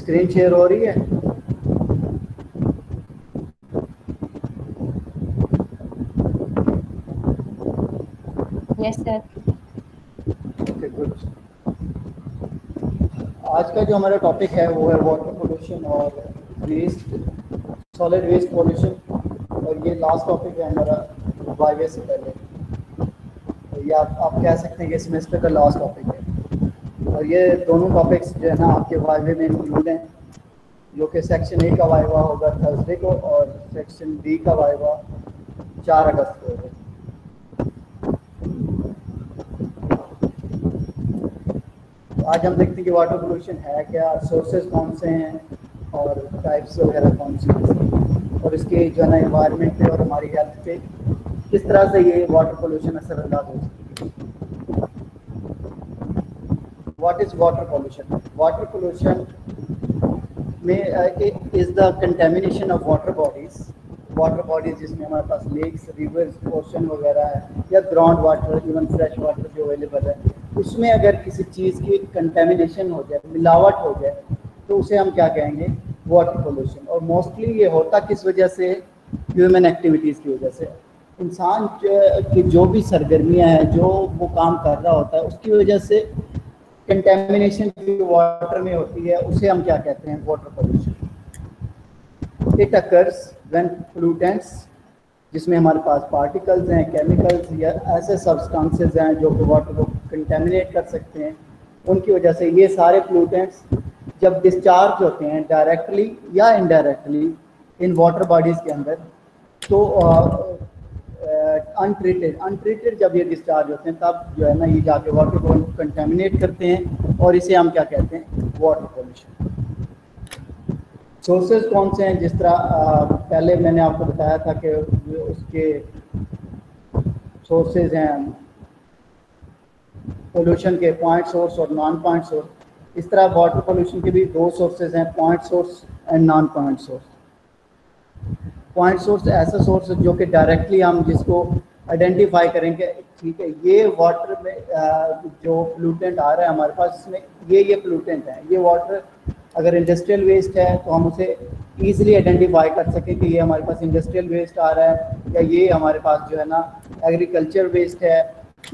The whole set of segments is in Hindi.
स्क्रीन शेयर हो रही है? Yes sir. Okay good. आज का जो हमारा टॉपिक है वो है वाटर पोल्यूशन और वेस्ट, सॉलिड वेस्ट पोल्यूशन, और ये लास्ट टॉपिक है हमारा वाईवे से पहले। तो ये आप कह सकते हैं कि सेमेस्टर का लास्ट टॉपिक है, और ये दोनों टॉपिक्स जो है ना आपके वाईवे में इंक्लूड हैं, जो कि सेक्शन ए का वाइवा होगा थर्सडे को और सेक्शन बी का वाइवा 4 अगस्त को होगा। तो आज हम देखते हैं कि वाटर पोल्यूशन है क्या, सोर्सेज कौन से हैं और टाइप्स वगैरह कौन सी हैं, और इसके जो है ना एनवायरनमेंट पे और हमारी हेल्थ पे किस तरह से ये वाटर पोल्यूशन असरअंदाज हो सकती है। What is water pollution? Water pollution में is the contamination of water bodies जिसमें हमारे पास लेक्स, रिवर्स, ओशन वगैरह है, या ground water, even fresh water जो अवेलेबल है, उसमें अगर किसी चीज़ की कंटेमिनेशन हो जाए, मिलावट हो जाए, तो उसे हम क्या कहेंगे? Water pollution. और मोस्टली ये होता किस वजह से? ह्यूमन एक्टिविटीज़ की वजह से। इंसान की जो भी सरगर्मियाँ हैं, जो वो काम कर रहा होता है, उसकी वजह से कंटेमिनेशन जो वाटर में होती है उसे हम क्या कहते हैं? Water pollution. It occurs when pollutants, जिसमें हमारे पास पार्टिकल्स हैं, केमिकल्स या ऐसे सब्सटेंसेस हैं जो कि वाटर को कंटेमिनेट कर सकते हैं, उनकी वजह से ये सारे पोल्यूटेंट्स जब डिस्चार्ज होते हैं डायरेक्टली या इनडायरेक्टली इन वाटर बॉडीज़ के अंदर, तो अनट्रीटेड जब ये डिस्चार्ज होते हैं तब जो है ना ये जाके वाटर को कंटेमिनेट करते हैं, और इसे हम क्या कहते हैं? Water pollution. सोर्सेज कौन से हैं? जिस तरह पहले मैंने आपको बताया था कि उसके सोर्सेज हैं पोल्यूशन के, पॉइंट सोर्स और नॉन पॉइंट सोर्स। इस तरह वाटर पोल्यूशन के भी दो सोर्सेज हैं, point source and non point source. Point source ऐसा सोर्स जो कि डायरेक्टली हम जिसको आइडेंटिफाई करेंगे, ठीक है, ये वाटर में जो पोल्यूटेंट आ रहा है हमारे पास, इसमें ये पोल्यूटेंट है, ये वाटर अगर इंडस्ट्रियल वेस्ट है तो हम उसे ईजिली आइडेंटिफाई कर सकें कि ये हमारे पास इंडस्ट्रियल वेस्ट आ रहा है, या ये हमारे पास जो है ना एग्रीकल्चर वेस्ट है,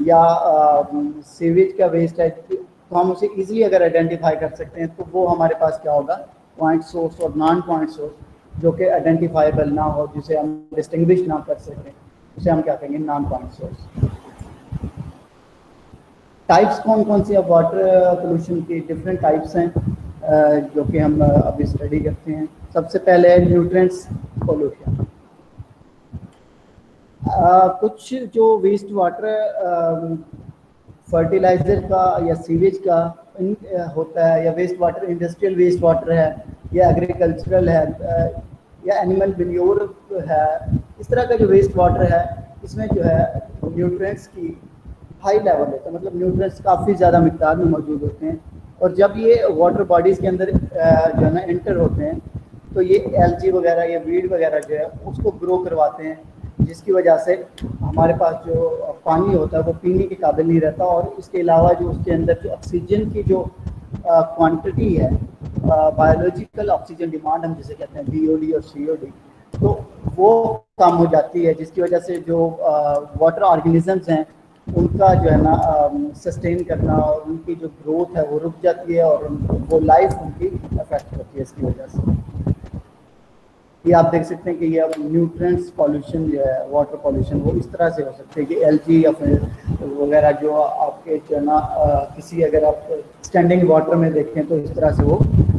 या सीवेज का वेस्ट है, तो हम उसे ईजिली अगर आइडेंटिफाई कर सकते हैं तो वो हमारे पास क्या होगा? Point source. और नॉन पॉइंट सोर्स जो कि आइडेंटिफाइबल ना हो, जिसे हम डिस्टिंग्विश ना कर सकें, उसे हम क्या कहेंगे? Non point source. टाइप्स कौन कौन सी है वाटर पोल्यूशन की? डिफरेंट टाइप्स हैं जो कि हम अभी स्टडी करते हैं। सबसे पहले है न्यूट्रिएंट्स पोल्यूशन। कुछ जो वेस्ट वाटर फर्टिलाइज़र का या सीवेज का होता है, या waste water industrial waste water है, या एग्रीकल्चरल है, या एनिमल मैन्योर है, इस तरह का जो वेस्ट वाटर है, इसमें जो है न्यूट्रिएंट्स की हाई लेवल होता है, मतलब न्यूट्रिएंट्स काफ़ी ज़्यादा मिकदार में मौजूद होते हैं। और जब ये वाटर बॉडीज़ के अंदर जो है ना एंटर होते हैं, तो ये एल्गी वगैरह या वीड वगैरह जो है उसको ग्रो करवाते हैं, जिसकी वजह से हमारे पास जो पानी होता है वो पीने के काबिल नहीं रहता। और इसके अलावा जो उसके अंदर जो ऑक्सीजन की जो क्वांटिटी है, बायोलॉजिकल ऑक्सीजन डिमांड हम जिसे कहते हैं BOD और COD, तो वो कम हो जाती है, जिसकी वजह से जो वाटर ऑर्गेनिजम्स हैं उनका जो है ना सस्टेन करना और उनकी जो ग्रोथ है वो रुक जाती है, और वो लाइफ उनकी अफेक्ट होती है इसकी वजह से। ये आप देख सकते हैं कि ये अब न्यूट्रिएंट्स पॉल्यूशन जो है, वाटर पॉल्यूशन, वो इस तरह से हो सकते हैं कि एल्गी या फिर वगैरह जो आपके जो है ना किसी अगर आप स्टैंडिंग वाटर में देखें तो इस तरह से वो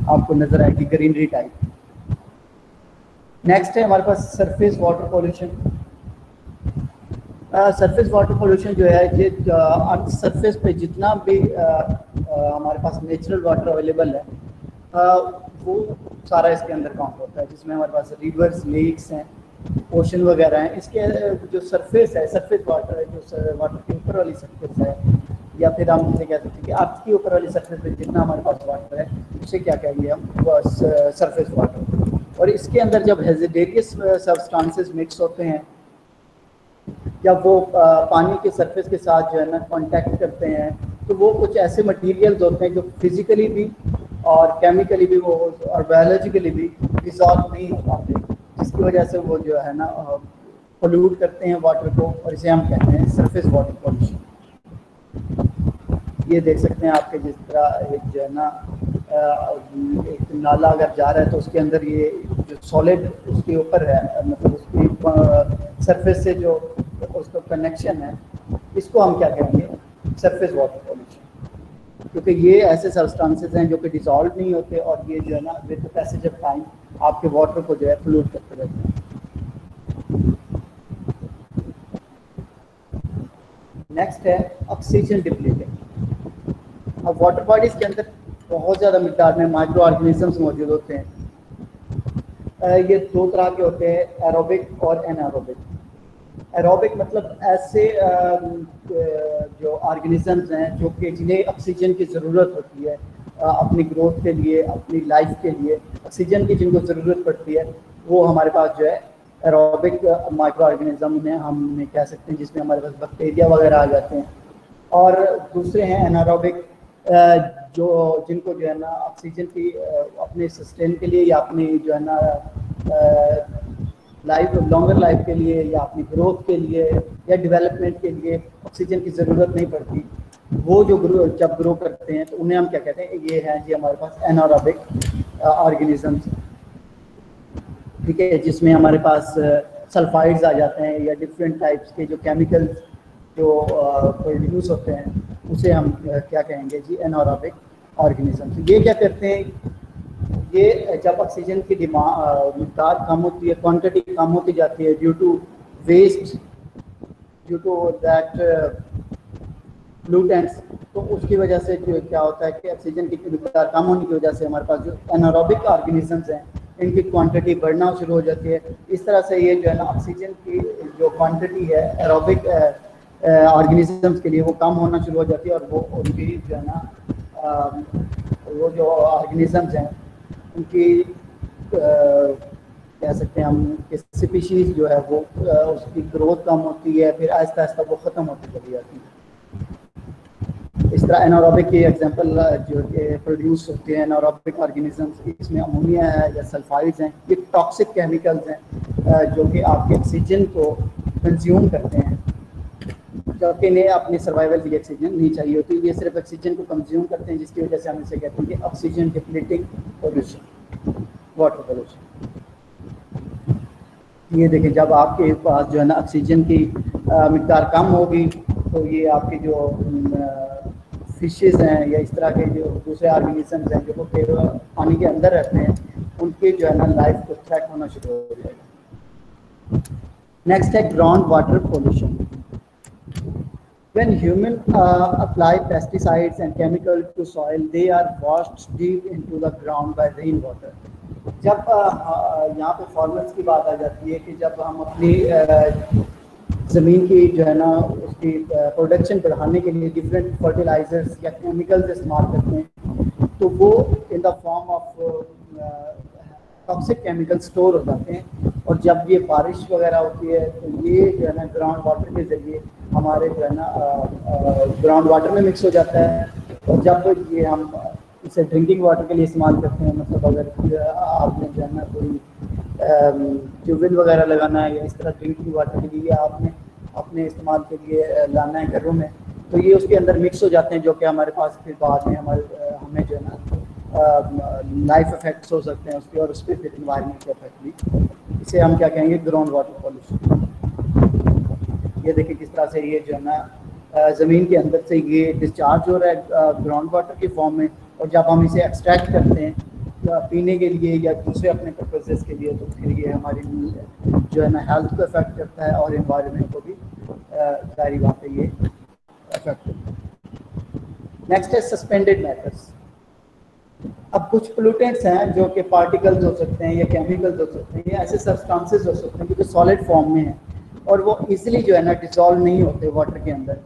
आपको नजर आएगी, ग्रीनरी टाइप। नेक्स्ट है हमारे पास surface water pollution. Surface water pollution जो है ये अर्थ सरफेस पे जितना भी हमारे पास नेचुरल वाटर अवेलेबल है वो सारा इसके अंदर काउंट होता है, जिसमें हमारे पास रिवर्स, लेक्स हैं, ओशन वगैरह हैं। इसके जो सरफेस है, सरफेस वाटर है, जो वाटर की ऊपर वाली सरफेस है, या फिर हम इसे कह सकते हैं कि अर्थ की ऊपर वाली सरफेस पे जितना हमारे पास वाटर है उसे क्या कहेंगे हम? Surface water. और इसके अंदर जब हेजिडेरियस सब्सटेंसेस मिक्स होते हैं, जब वो पानी के सरफेस के साथ जो है ना कांटेक्ट करते हैं, तो वो कुछ ऐसे मटेरियल्स होते हैं जो फिजिकली भी और केमिकली भी वो और बायोलॉजिकली भी डिसॉल्व नहीं हो पाते, जिसकी वजह से वो जो है ना पोल्यूट करते हैं वाटर को, और इसे हम कहते हैं सरफेस वाटर पॉल्यूशन। ये देख सकते हैं आपके जिस तरह एक जो है ना एक नाला अगर जा रहा है तो उसके अंदर ये जो सॉलिड उसके ऊपर है, मतलब उसकी सरफेस से जो उसका कनेक्शन है, इसको हम क्या कहेंगे, सरफेस वाटर पॉल्यूशन। क्योंकि ये ऐसे सब्सटेंसेस हैं जो कि डिसॉल्व नहीं होते और ये जो है ना with the passage of time आपके वाटर को जो है पोल्यूट करते रहते हैं। नेक्स्ट है ऑक्सीजन डिप्लीटिंग। अब वाटर बॉडीज के अंदर बहुत ज़्यादा मिकदार में माइक्रो ऑर्गेनिजम्स मौजूद होते हैं। ये दो तरह के होते हैं, एरोबिक और एनारोबिक। एरोबिक मतलब ऐसे जो ऑर्गेनिजम्स हैं जो कि जिन्हें ऑक्सीजन की ज़रूरत होती है अपनी ग्रोथ के लिए, अपनी लाइफ के लिए ऑक्सीजन की जिनको ज़रूरत पड़ती है, वो हमारे पास जो है एरोबिक माइक्रो ऑर्गेनिज्म उन्हें हम कह सकते हैं, जिसमें हमारे पास बैक्टीरिया वगैरह आ जाते हैं। और दूसरे हैं एनारोबिक, जो जिनको जो है ना ऑक्सीजन की अपने सस्टेन के लिए या अपनी जो है ना लाइफ लॉन्गर लाइफ के लिए या अपनी ग्रोथ के लिए या डेवलपमेंट के लिए ऑक्सीजन की ज़रूरत नहीं पड़ती। वो जो जब ग्रो करते हैं तो उन्हें हम क्या कहते हैं, ये हैं जी हमारे पास एनारोबिक ऑर्गेनिजम्स, ठीक है, जिसमें हमारे पास सल्फाइड्स आ जाते हैं या डिफरेंट टाइप्स के जो केमिकल्स जो प्रोड्यूस होते हैं, उसे हम क्या कहेंगे जी, एनारोबिक ऑर्गेनिजम्स। ये क्या करते हैं, ये जब ऑक्सीजन की मिक़दार कम होती है, क्वांटिटी कम होती जाती है due to waste, due to that pollutants, तो उसकी वजह से जो क्या होता है कि ऑक्सीजन की मिक़दार कम होने की वजह से हमारे पास जो एनारोबिक ऑर्गेनिजम्स हैं इनकी क्वांटिटी बढ़ना शुरू हो जाती है। इस तरह से ये जो है ना ऑक्सीजन की जो क्वांटिटी है एरोबिक ऑर्गेनिजम्स के लिए वो कम होना शुरू हो जाती है, और वो उनकी जो है ना वो जो ऑर्गेनिजम्स हैं उनकी कह सकते हैं हम कि स्पीशीज़ जो है वो उसकी ग्रोथ कम होती है, फिर आहिस्ता आहिस्ता वो ख़त्म होती चली जाती है। इस तरह एनारोबिक की एग्जांपल जो कि प्रोड्यूस होते हैं एनारोबिक ऑर्गेनिजम्स, इसमें अमोनिया है या सल्फाइड्स हैं, ये टॉक्सिक केमिकल्स हैं जो कि आपके ऑक्सीजन को कंज्यूम करते हैं, जबकि इन्हें अपनी सर्वाइवल के लिए ऑक्सीजन नहीं चाहिए होती। ये सिर्फ ऑक्सीजन को कंज्यूम करते हैं, जिसकी वजह से हम इसे कहते हैं कि oxygen depleting pollution, water pollution. ये देखिए, जब आपके पास जो है ना ऑक्सीजन की मिक़दार कम होगी तो ये आपके जो फिशेस हैं या इस तरह के जो दूसरे ऑर्गेनिजम्स हैं जो पानी के अंदर रहते हैं, उनके जो है ना लाइफ को थ्रेट होना शुरू हो जाएगा। नेक्स्ट है ground water pollution. When humans apply pesticides and chemicals to soil, they are washed deep into the ground by rainwater. जब यहाँ पे फॉर्मल्स की बात आ जाती है कि जब हम अपनी ज़मीन की जो है ना उसकी प्रोडक्शन बढ़ाने के लिए डिफरेंट फर्टिलाइजर्स या केमिकल्स इस्तेमाल करते हैं, तो वो in the form of toxic chemical store हो जाते हैं, और जब ये बारिश वगैरह होती है तो ये जो है ना ग्राउंड वाटर के ज़रिए हमारे जो है ना ग्राउंड वाटर में मिक्स हो जाता है। और जब ये हम इसे ड्रिंकिंग वाटर के लिए इस्तेमाल करते हैं, मतलब अगर आपने जो है ना कोई ट्यूबवेल वगैरह लगाना है या इस तरह ड्रिंकिंग वाटर के लिए आपने अपने इस्तेमाल के लिए लाना है घरों में, तो ये उसके अंदर मिक्स हो जाते हैं, जो कि हमारे पास फिर बाद में हमें जो है ना लाइफ इफेक्ट्स हो सकते हैं उसके, और उस पर फिर इन्वायरमेंट के इफेक्ट भी। इसे हम क्या कहेंगे, ग्राउंड वाटर पॉल्यूशन। ये देखिए किस तरह से ये जो है ना ज़मीन के अंदर से ये डिस्चार्ज हो रहा है ग्राउंड वाटर की फॉर्म में, और जब हम इसे एक्सट्रैक्ट करते हैं पीने के लिए या दूसरे अपने पर्पसेस के लिए, तो फिर ये हमारी जो है ना हेल्थ को इफेक्ट करता है और एनवायरनमेंट को भी सारी वहाँ पे ये इफेक्ट करता है। नेक्स्ट है सस्पेंडेड मैटर्स। अब कुछ पोल्यूटेंट्स हैं जो कि पार्टिकल्स हो सकते हैं या केमिकल्स हो सकते हैं या ऐसे सब्सटेंसेस हो सकते हैं जो सॉलिड फॉर्म में हैं और वो इजीली जो है ना डिसॉल्व नहीं होते वाटर के अंदर।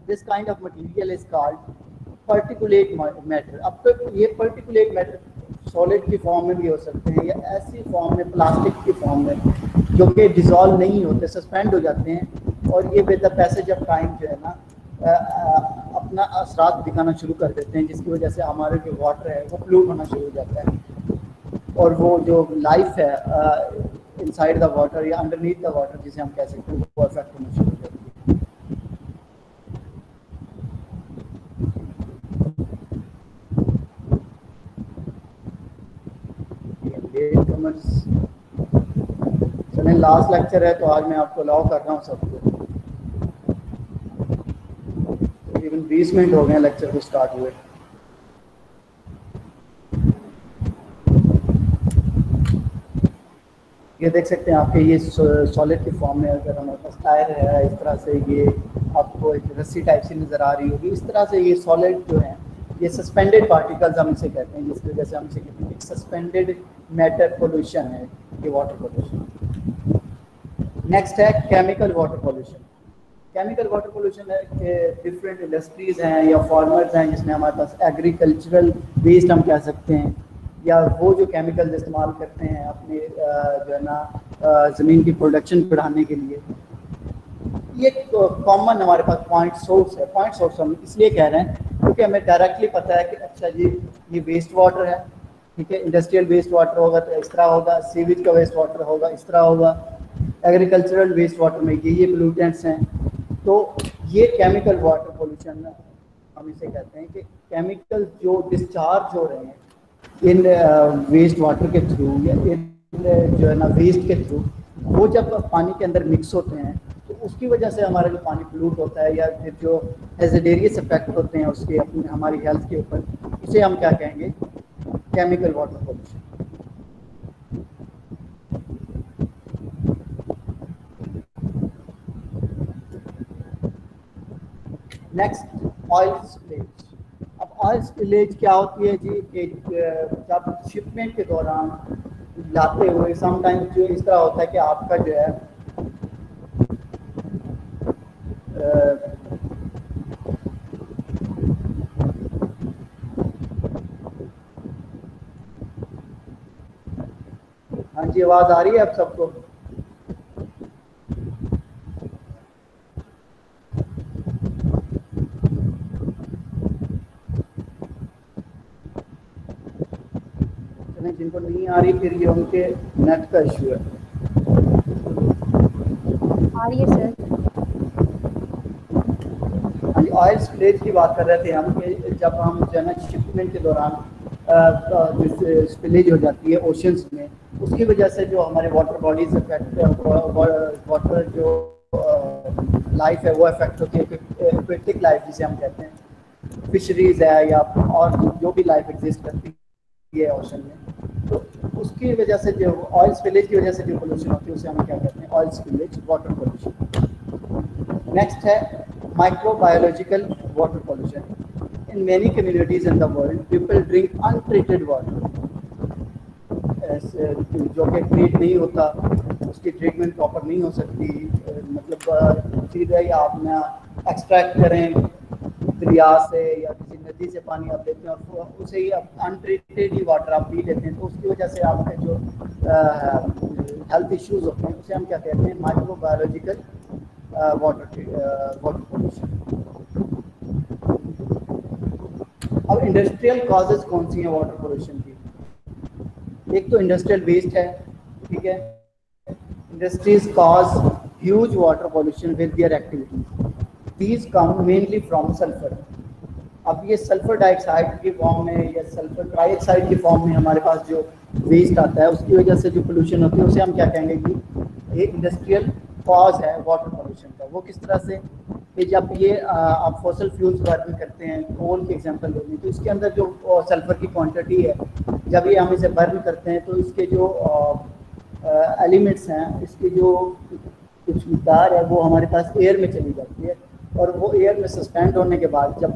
This kind of material is called particulate matter. अब तो ये पार्टिकुलेट मैटर सॉलिड की फॉर्म में भी हो सकते हैं या ऐसी फॉर्म में प्लास्टिक की फॉर्म में जो कि डिसॉल्व नहीं होते, सस्पेंड हो जाते हैं, और ये with the passage of time जो है ना अपना असरात दिखाना शुरू कर देते हैं, जिसकी वजह से हमारे जो वाटर है वो पोल्यूट होना शुरू हो जाता है, और वो जो लाइफ है इनसाइड द वाटर या अंडरनीथ द वाटर जिसे हम कह सकते हैं वो अफेक्ट होना शुरू हो जाती है। चलें, लास्ट लेक्चर है तो आज मैं आपको अलाउ कर रहा हूँ सबको। तकरीबन 20 मिनट हो गए लेक्चर को स्टार्ट हुए। ये देख सकते हैं आपके ये सॉलिड के फॉर्म में, अगर हमारे पास टायर है इस तरह से, ये आपको एक रस्सी टाइप से नज़र आ रही होगी। इस तरह से ये सॉलिड जो है ये सस्पेंडेड पार्टिकल्स हम इसे कहते हैं, जिसकी वजह से हम इसे कहते हैं सस्पेंडेड मैटर पोल्यूशन है ये वाटर पोल्यूशन। नेक्स्ट है chemical water pollution. Chemical water pollution है कि डिफरेंट इंडस्ट्रीज़ हैं या फार्मर्स हैं जिसमें हमारे पास एग्रीकल्चरल वेस्ट हम कह सकते हैं, या वो जो केमिकल इस्तेमाल करते हैं अपने जो है ना ज़मीन की प्रोडक्शन बढ़ाने के लिए। ये कॉमन हमारे पास पॉइंट सोर्स है। पॉइंट सोर्स हम इसलिए कह रहे हैं क्योंकि हमें डायरेक्टली पता है कि अच्छा जी ये वेस्ट वाटर है, ठीक है, इंडस्ट्रियल वेस्ट वाटर होगा तो इस तरह होगा, सीवेज का वेस्ट वाटर होगा इस तरह होगा, एग्रीकल्चरल वेस्ट वाटर में ये पोल्यूटेंट्स हैं। तो ये केमिकल वाटर पोल्यूशन हम इसे कहते हैं कि केमिकल जो डिस्चार्ज हो रहे हैं इन वेस्ट वाटर के थ्रू या इन जो है ना वेस्ट के थ्रू, वो जब पानी के अंदर मिक्स होते हैं तो उसकी वजह से हमारा जो पानी पोल्यूट होता है या फिर जो हैज़ार्डस इफेक्ट होते हैं उसके अपने हमारी हेल्थ के ऊपर, उसे हम क्या कहेंगे, chemical water pollution. Next oil spillage. अब ऑयल स्पिलेज क्या होती है जी कि जब शिपमेंट के दौरान लाते हुए समटाइम्स जो इस तरह होता है कि आपका जो है हाँ जी आवाज़ आ रही है आप सबको? जिनको नहीं आ रही फिर ये उनके नेट का इशू है। आ रही है सर। ऑयल स्पिलेज की बात कर रहे थे हम कि जब हम जो है ना शिपमेंट के दौरान स्पिलेज हो जाती है ओशंस में, उसकी वजह से जो हमारे वाटर बॉडीज अफेक्ट, वाटर जो लाइफ है वो अफेक्ट होती है, एक्वेटिक लाइफ जिसे हम कहते हैं, फिशरीज है या और जो भी लाइफ एग्जिस्ट करती है ओशन में। तो उसकी वजह से जो ऑयल स्पिलेज की वजह से जो पोल्यूशन होती है उसे हम क्या कहते हैं, oil spillage water pollution. Next है microbiological water pollution. In many communities in the world people drink untreated water, जो कि ट्रीट नहीं होता, उसकी ट्रीटमेंट प्रॉपर नहीं हो सकती, मतलब चीज़ है या आप ना एक्सट्रैक्ट करें दरिया से या किसी नदी से पानी आप लेते हैं और उसे ही आप अनट्रीटेड ही वाटर आप पी लेते हैं, तो उसकी वजह से आपके जो हेल्थ इश्यूज होते हैं उसे हम क्या कहते हैं, माइक्रोबायोलॉजिकल वाटर पोल्यूशन। अब इंडस्ट्रियल कॉजेज कौन सी हैं वाटर पोल्यूशन की? एक तो इंडस्ट्रियल वेस्ट है, ठीक है, industries cause huge water pollution with their activities, these come mainly from sulphur. अब ये सल्फर डाइऑक्साइड की फॉर्म में या सल्फर ट्राइऑक्साइड की फॉर्म में हमारे पास जो वेस्ट आता है उसकी वजह से जो पोल्यूशन होती है उसे हम क्या कहेंगे कि एक इंडस्ट्रियल कॉज है वाटर पोल्यूशन का। वो किस तरह से कि जब ये आप फॉसल फ्यूल्स बर्न करते हैं, कोल की एग्जांपल ले लें तो इसके अंदर जो सल्फर की क्वांटिटी है, जब ये हम इसे बर्न करते हैं तो इसके जो एलिमेंट्स हैं, इसकी जो कुछ मिकदार है वो हमारे पास एयर में चली जाती है, और वो एयर में सस्पेंड होने के बाद जब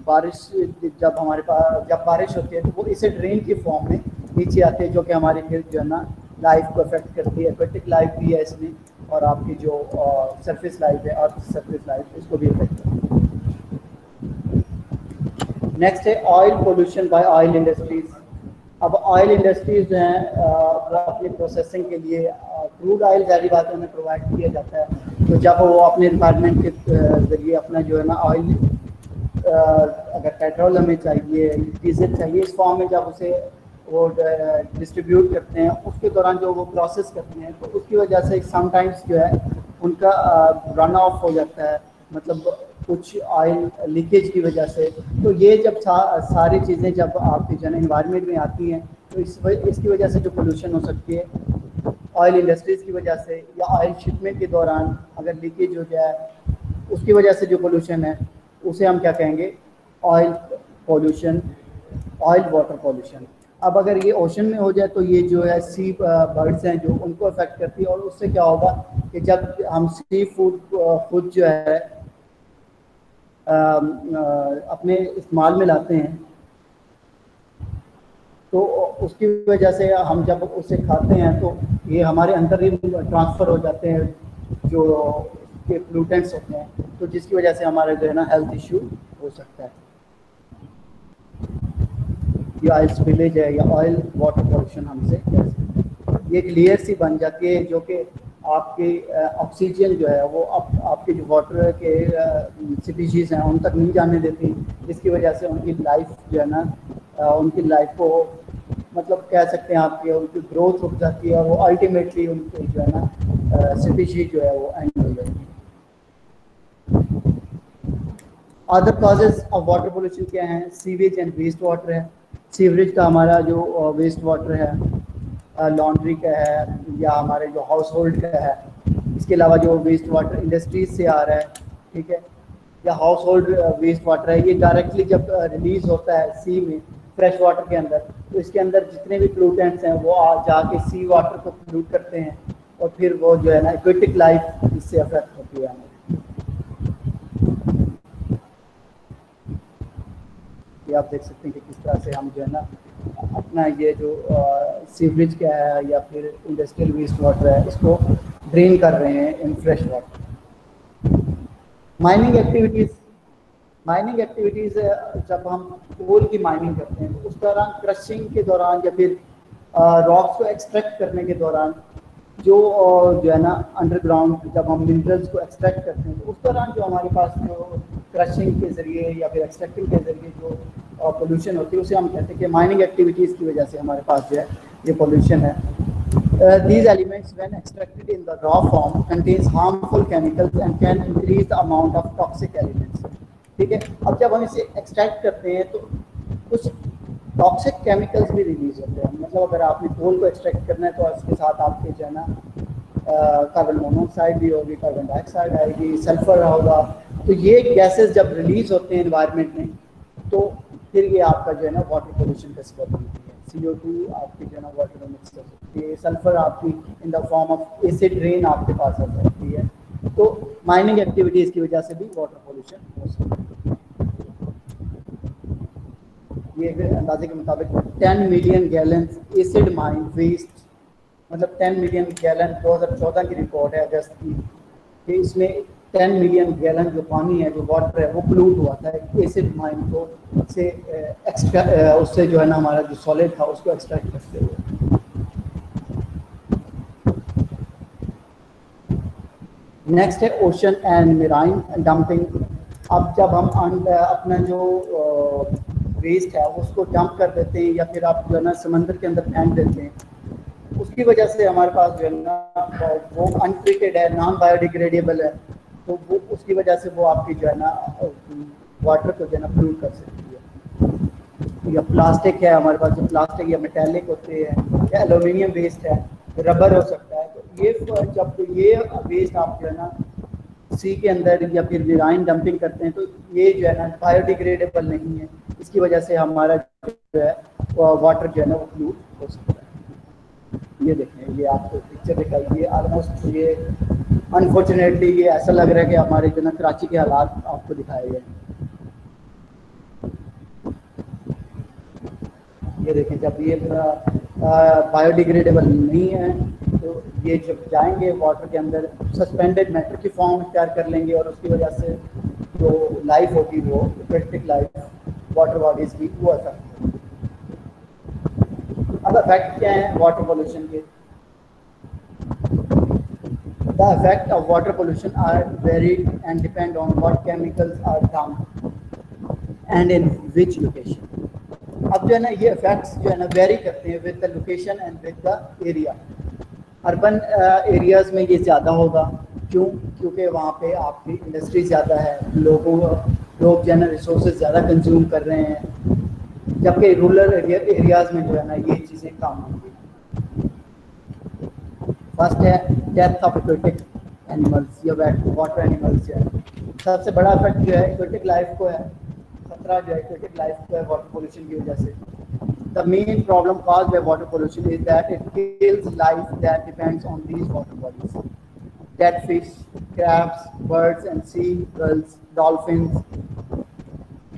बारिश जब हमारे पास जब बारिश होती है तो वो इसे ड्रेन की फॉर्म में नीचे आते हैं, जो कि हमारी फिर जो है ना लाइफ को अफेक्ट करती है। एक्वेटिक लाइफ भी है इसमें, और आपकी जो सरफेस लाइफ है और सरफेस लाइफ इसको भी अफेक्ट करती है। नेक्स्ट है oil pollution by oil industries. अब ऑयल इंडस्ट्रीज जो हैं अपनी प्रोसेसिंग के लिए क्रूड ऑयल ज़ाहिर बात है उन्हें प्रोवाइड किया जाता है, तो जब वो अपने रिक्वायरमेंट के ज़रिए अपना जो है ना ऑयल, अगर पेट्रोल हमें चाहिए, डीजल चाहिए, इस फॉर्म में जब उसे वो डिस्ट्रीब्यूट करते हैं, उसके दौरान जो वो प्रोसेस करते हैं, तो उसकी वजह से समटाइम्स जो है उनका रन ऑफ हो जाता है, मतलब कुछ ऑयल लीकेज की वजह से। तो ये जब सारी चीज़ें जब आपके जो है इन्वायरमेंट में आती हैं, तो इसकी वजह से जो पोल्यूशन हो सकती है ऑयल इंडस्ट्रीज़ की वजह से, या ऑयल शिपमेंट के दौरान अगर लीकेज हो जाए, उसकी वजह से जो पोल्यूशन है उसे हम क्या कहेंगे, oil pollution, oil water pollution. अब अगर ये ओशन में हो जाए तो ये जो है सी बर्ड्स हैं जो उनको अफेक्ट करती है, और उससे क्या होगा कि जब हम सी फूड खुद जो है अपने इस्तेमाल में लाते हैं, तो उसकी वजह से हम जब उसे खाते हैं तो ये हमारे अंदर ही ट्रांसफ़र हो जाते हैं जो के पोल्यूटेंट्स होते हैं, तो जिसकी वजह से हमारे जो है ना हेल्थ इशू हो सकता है। ये ऑयल स्पिलेज है या ऑयल वाटर पोल्यूशन हमसे ये एक लेयर सी बन जाती है जो कि आपके ऑक्सीजन जो है वो आपके जो वाटर के स्पीशीज़ हैं उन तक नहीं जाने देती, जिसकी वजह से उनकी लाइफ जो है ना उनकी लाइफ को मतलब कह सकते हैं आपकी उनकी ग्रोथ रुक जाती है, और वो अल्टीमेटली उनकी जो है ना स्पीशीज जो है वो एंड हो जाती है। Other causes of water pollution क्या हैं? सीवेज एंड वेस्ट वाटर है। सीवरेज का हमारा जो वेस्ट वाटर है, लॉन्ड्री का है या हमारे जो हाउस होल्ड का है, इसके अलावा जो वेस्ट वाटर इंडस्ट्रीज से आ रहा है, ठीक है, या हाउस होल्ड वेस्ट वाटर है, ये डायरेक्टली जब रिलीज होता है सी में फ्रेश वाटर के अंदर, तो इसके अंदर जितने भी पोल्यूटेंट्स हैं वो जाके सी वाटर को पोल्यूट करते हैं, और फिर वो जो है ना एक्वेटिक लाइफ इससे अफेक्ट होती है। ये आप देख सकते हैं कि किस तरह से हम जो है ना अपना ये जो सीवरेज का है या फिर इंडस्ट्रियल वेस्ट वाटर है इसको ड्रेन कर रहे हैं in fresh water. Mining activities जब हम कोल की माइनिंग करते हैं तो उस दौरान क्रशिंग के दौरान या फिर रॉक्स को एक्सट्रैक्ट करने के दौरान जो है ना अंडरग्राउंड जब हम मिनरल्स को एक्सट्रैक्ट करते हैं तो उस दौरान जो हमारे पास जो क्रशिंग के ज़रिए या फिर एक्सट्रैक्टिंग के ज़रिए जो पोल्यूशन होती है उसे हम कहते हैं कि माइनिंग एक्टिविटीज़ की वजह से हमारे पास जो है ये पोल्यूशन है। These elements when extracted in the raw form contains harmful chemicals and can increase the amount of toxic elements। ठीक है, अब जब हम इसे एक्सट्रैक्ट करते हैं तो कुछ टॉक्सिक केमिकल्स भी रिलीज होते हैं। मतलब अगर आपने कोल को एक्सट्रैक्ट करना है तो इसके साथ आपके जो है ना कार्बन मोनोऑक्साइड भी होगी, कार्बन डाइऑक्साइड आएगी, सल्फर होगा। तो ये गैसेस जब रिलीज होते हैं एनवायरनमेंट में तो फिर ये आपका जो है ना वाटर पोल्यूशन का सबब बनती है। CO2 आपकी जो है ना वाटर में मिक्स हो सकती है, सल्फर आपकी in the form of acid rain आपके पास आ सकती है। तो माइनिंग एक्टिविटीज़ की वजह से भी वाटर पोल्यूशन हो सकता है। ये अंदाजे के मुताबिक 10 million gallon acid mine waste, मतलब 10 मिलियन गैलन 2014 की रिपोर्ट है अगस्त की, कि इसमें 10 मिलियन गैलन जो पानी है, जो वाटर है, वो पोल्यूट हुआ था एसिड माइन को से उससे जो है ना हमारा जो सॉलिड था उसको एक्सट्रैक्ट करते हुए। नेक्स्ट है ओशन एंड मेराइन डंपिंग। अब जब हम अपना जो वेस्ट है उसको डंप कर देते हैं या फिर आप जो है ना समंदर के अंदर फेंक देते हैं, उसकी वजह से हमारे पास जो है ना वो अनट्रीटेड है, नॉन बायोडिग्रेडेबल है, तो वो उसकी वजह से वो आपकी जो है ना वाटर को जो है ना पोल्यूट कर सकती है। या प्लास्टिक है, हमारे पास जो प्लास्टिक या मेटेलिक होते हैं या एल्यूमिनियम वेस्ट है, रबर हो सकता है, तो ये जब ये वेस्ट आप जो है ना सी के अंदर या फिर मेराइन डंपिंग करते हैं तो ये जो है ना बायोडिग्रेडेबल नहीं है, इसकी वजह से हमारा जो है वाटर जो है ना वो पोल्यूट हो सकता है। ये देखें, ये आपको पिक्चर दिखाई, ये ऑलमोस्ट ये अनफॉर्चुनेटली ये ऐसा लग रहा है कि हमारे जो ना कराची के हालात आपको दिखाए गए। ये देखें, जब ये बायोडिग्रेडेबल नहीं है तो ये जब जाएंगे वाटर के अंदर सस्पेंडेड मैटर की फॉर्म तैयार कर लेंगे, और उसकी वजह से जो लाइफ होगी वो एक्वेटिक लाइफ वाटर बॉडीज की वो अफेक्ट होगी। अब इफेक्ट क्या है वाटर पोल्यूशन के? The effect of water pollution are varied and depend on what chemicals are dumped and in which location. अब जो है ना ये इफेक्ट्स जो है ना वेरी करते हैं with the location and with the area. Urban areas में ये ज़्यादा होगा, क्यों? क्योंकि वहाँ पे आपकी इंडस्ट्री ज़्यादा है, लोग जो है ना रिसोर्सेज ज़्यादा कंज्यूम कर रहे हैं, जबकि रूरल एरियाज़ में जो है ना ये चीज़ें कम होंगी। फर्स्ट है डेथ ऑफ एक्वेटिक एनिमल्स या वाटर एनिमल्स। है सबसे बड़ा इफेक्ट जो है एक्वेटिक लाइफ को है, खतरा जो है एक्वेटिक लाइफ को है वाटर पोल्यूशन की वजह से। The main problem caused by water pollution is that it kills life that depends on these water bodies. Dead fish, crabs, birds and seagulls, dolphins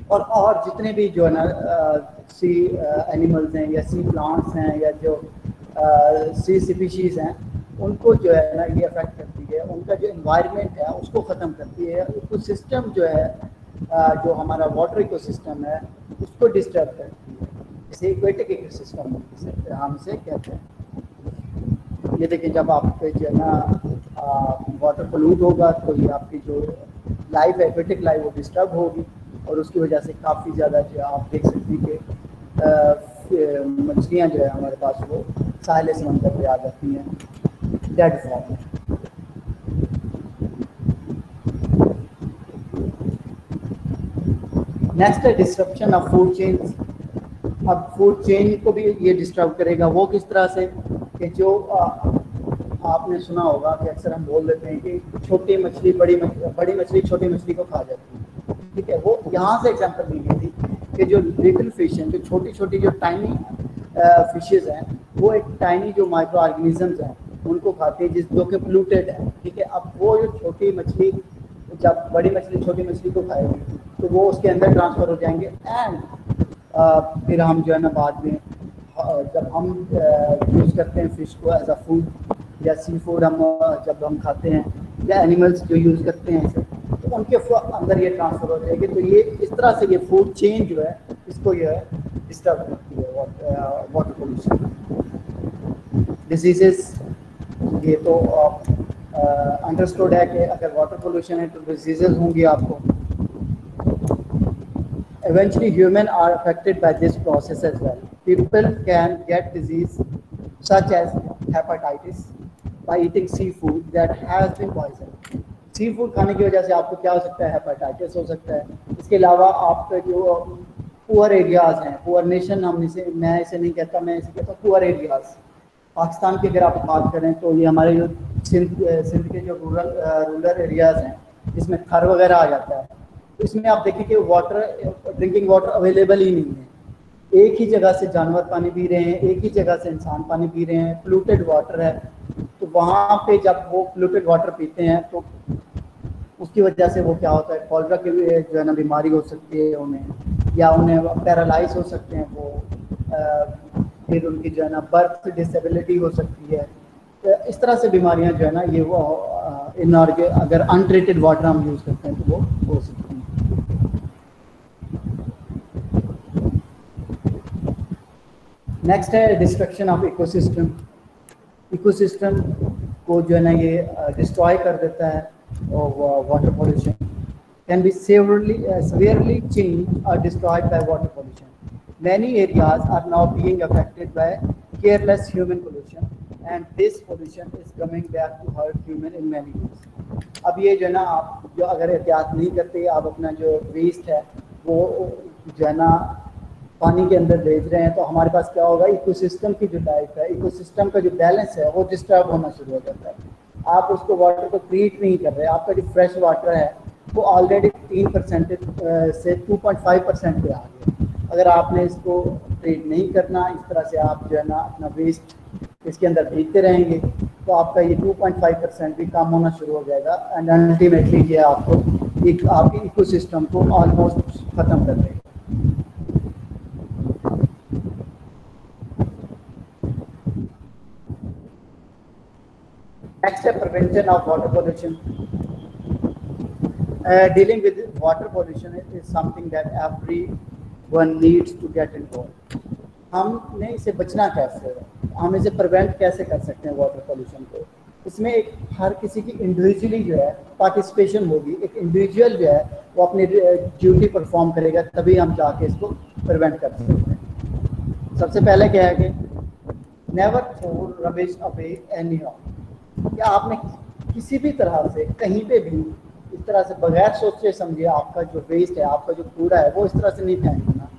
और जितने भी जो है ना सी एनिमल्स हैं या सी प्लांट्स हैं या जो सी स्पीशीज़ हैं, उनको जो है ना ये अफेक्ट करती है। उनका जो एनवायरनमेंट है उसको ख़त्म करती है। इकोसिस्टम जो है जो हमारा वाटर इकोसिस्टम है उसको डिस्टर्ब करती है। इसे एक्वेटिक इकोसिस्टम हम इसे कहते हैं। ये देखिए, जब आप पे जो है ना वाटर पोल्यूट होगा तो ये आपकी जो लाइफ है एक्वेटिक लाइफ वो डिस्टर्ब होगी और उसकी वजह से काफ़ी ज़्यादा जो आप देख सकती कि मछलियाँ जो है हमारे पास वो साहिल समंदर पे आ जाती हैं डेड फॉर्म में। नेक्स्ट है डिस्ट्रप्शन ऑफ फूड चेन्स। अब फूड चेन को भी ये डिस्टर्ब करेगा। वो किस तरह से कि जो आपने सुना होगा कि अक्सर हम बोल देते हैं कि छोटी मछली बड़ी मछली छोटी मछली को खा जाती है, ठीक है। वो यहाँ से एग्जांपल ली गई थी कि जो लिटिल फिश हैं, जो छोटी छोटी जो टाइनी फिशेज हैं, वो एक टाइनी जो माइक्रो ऑर्गेनिजम्स हैं उनको खाती है जो कि पोल्यूटेड है, ठीक है। अब वो जो छोटी मछली जब बड़ी मछली छोटी मछली को खाएगी तो वो उसके अंदर ट्रांसफ़र हो जाएंगे एंड फिर हम जो है ना बाद में जब हम यूज़ करते हैं फ़िश को एज अ फूड या सी फूड जब हम खाते हैं या एनिमल्स जो यूज़ करते हैं इसे, तो उनके अंदर ये ट्रांसफ़र हो जाएगी। तो ये इस तरह से ये फूड चेन जो है इसको ये डिस्टर्ब करती है वाटर पोल्यूशन। डिजीज़ेस, ये तो अंडरस्टूड है कि अगर वाटर पोल्यूशन है तो डिजीज़ेस होंगी आपको। Eventually, humans are affected by this process as well. People can get disease such as hepatitis by eating seafood that has been poisoned. Seafood खाने की वजह से आपको क्या हो सकता है? हेपेटाइटिस हो सकता है। इसके अलावा आपके जो पुअर एरियाज़ हैं, पुअर नेशन मैं इसे नहीं कहता, मैं इसे कहता हूँ पुअर एरियाज़। पाकिस्तान की अगर आप बात करें तो ये हमारे जो सिंध के जो रूरल एरियाज़ हैं इसमें थर वगैरह आ जाता है। इसमें आप देखिए कि ड्रिंकिंग वाटर अवेलेबल ही नहीं है। एक ही जगह से जानवर पानी पी रहे हैं, एक ही जगह से इंसान पानी पी रहे हैं, पोल्यूटेड वाटर है। तो वहाँ पे जब वो पोल्यूटेड वाटर पीते हैं तो उसकी वजह से वो क्या होता है, कॉलरा की जो है ना बीमारी हो सकती है उन्हें, या उन्हें पैरालाइज हो सकते हैं वो, फिर उनकी जो है ना बर्थ डिसेबिलिटी हो सकती है। तो इस तरह से बीमारियाँ जो है ना ये वो अगर अनट्रीटेड वाटर हम यूज़ करते हैं तो वो हो सकती है। नेक्स्ट है डिस्ट्रक्शन ऑफ इकोसिस्टम। इकोसिस्टम को जो है ना ये डिस्ट्रॉय कर देता है और water pollution can be severely changed or destroyed by water pollution. Many areas are now being affected by careless human pollution and this pollution is coming back to hurt human in many ways. अब ये जो है ना आप जो अगर एहतियात नहीं करते, आप अपना जो वेस्ट है वो जो है ना पानी के अंदर भेज रहे हैं, तो हमारे पास क्या होगा, इकोसिस्टम की जो लाइफ है, इकोसिस्टम का जो बैलेंस है वो डिस्टर्ब होना शुरू हो जाता है। आप उसको वाटर को ट्रीट नहीं कर रहे, आपका जो फ्रेश वाटर है वो ऑलरेडी 3% से 2.5% पे आ गया। अगर आपने इसको ट्रीट नहीं करना, इस तरह से आप जो है ना अपना वेस्ट इसके अंदर भेजते रहेंगे तो आपका ये 2.5% भी कम होना शुरू हो जाएगा एंड अल्टीमेटली ये आपको आपके इकोसिस्टम को ऑलमोस्ट ख़त्म कर देगा। Next है prevention of water pollution. Dealing with water pollution is something that everyone needs to get involved. हमने इसे बचना कैसे है, हम इसे प्रिवेंट कैसे कर सकते हैं वाटर पोल्यूशन को, इसमें एक हर किसी की इंडिविजुअली जो है पार्टिसिपेशन होगी, एक इंडिविजुअल जो है वो अपनी ड्यूटी परफॉर्म करेगा, तभी हम जाके इसको प्रिवेंट कर सकते हैं। सबसे पहले क्या है कि never throw rubbish away anyhow, कि आपने किसी भी तरह से कहीं पे भी इस तरह से बगैर सोचे समझे आपका जो वेस्ट है, आपका जो कूड़ा है, वो इस तरह से नहीं फेंकना।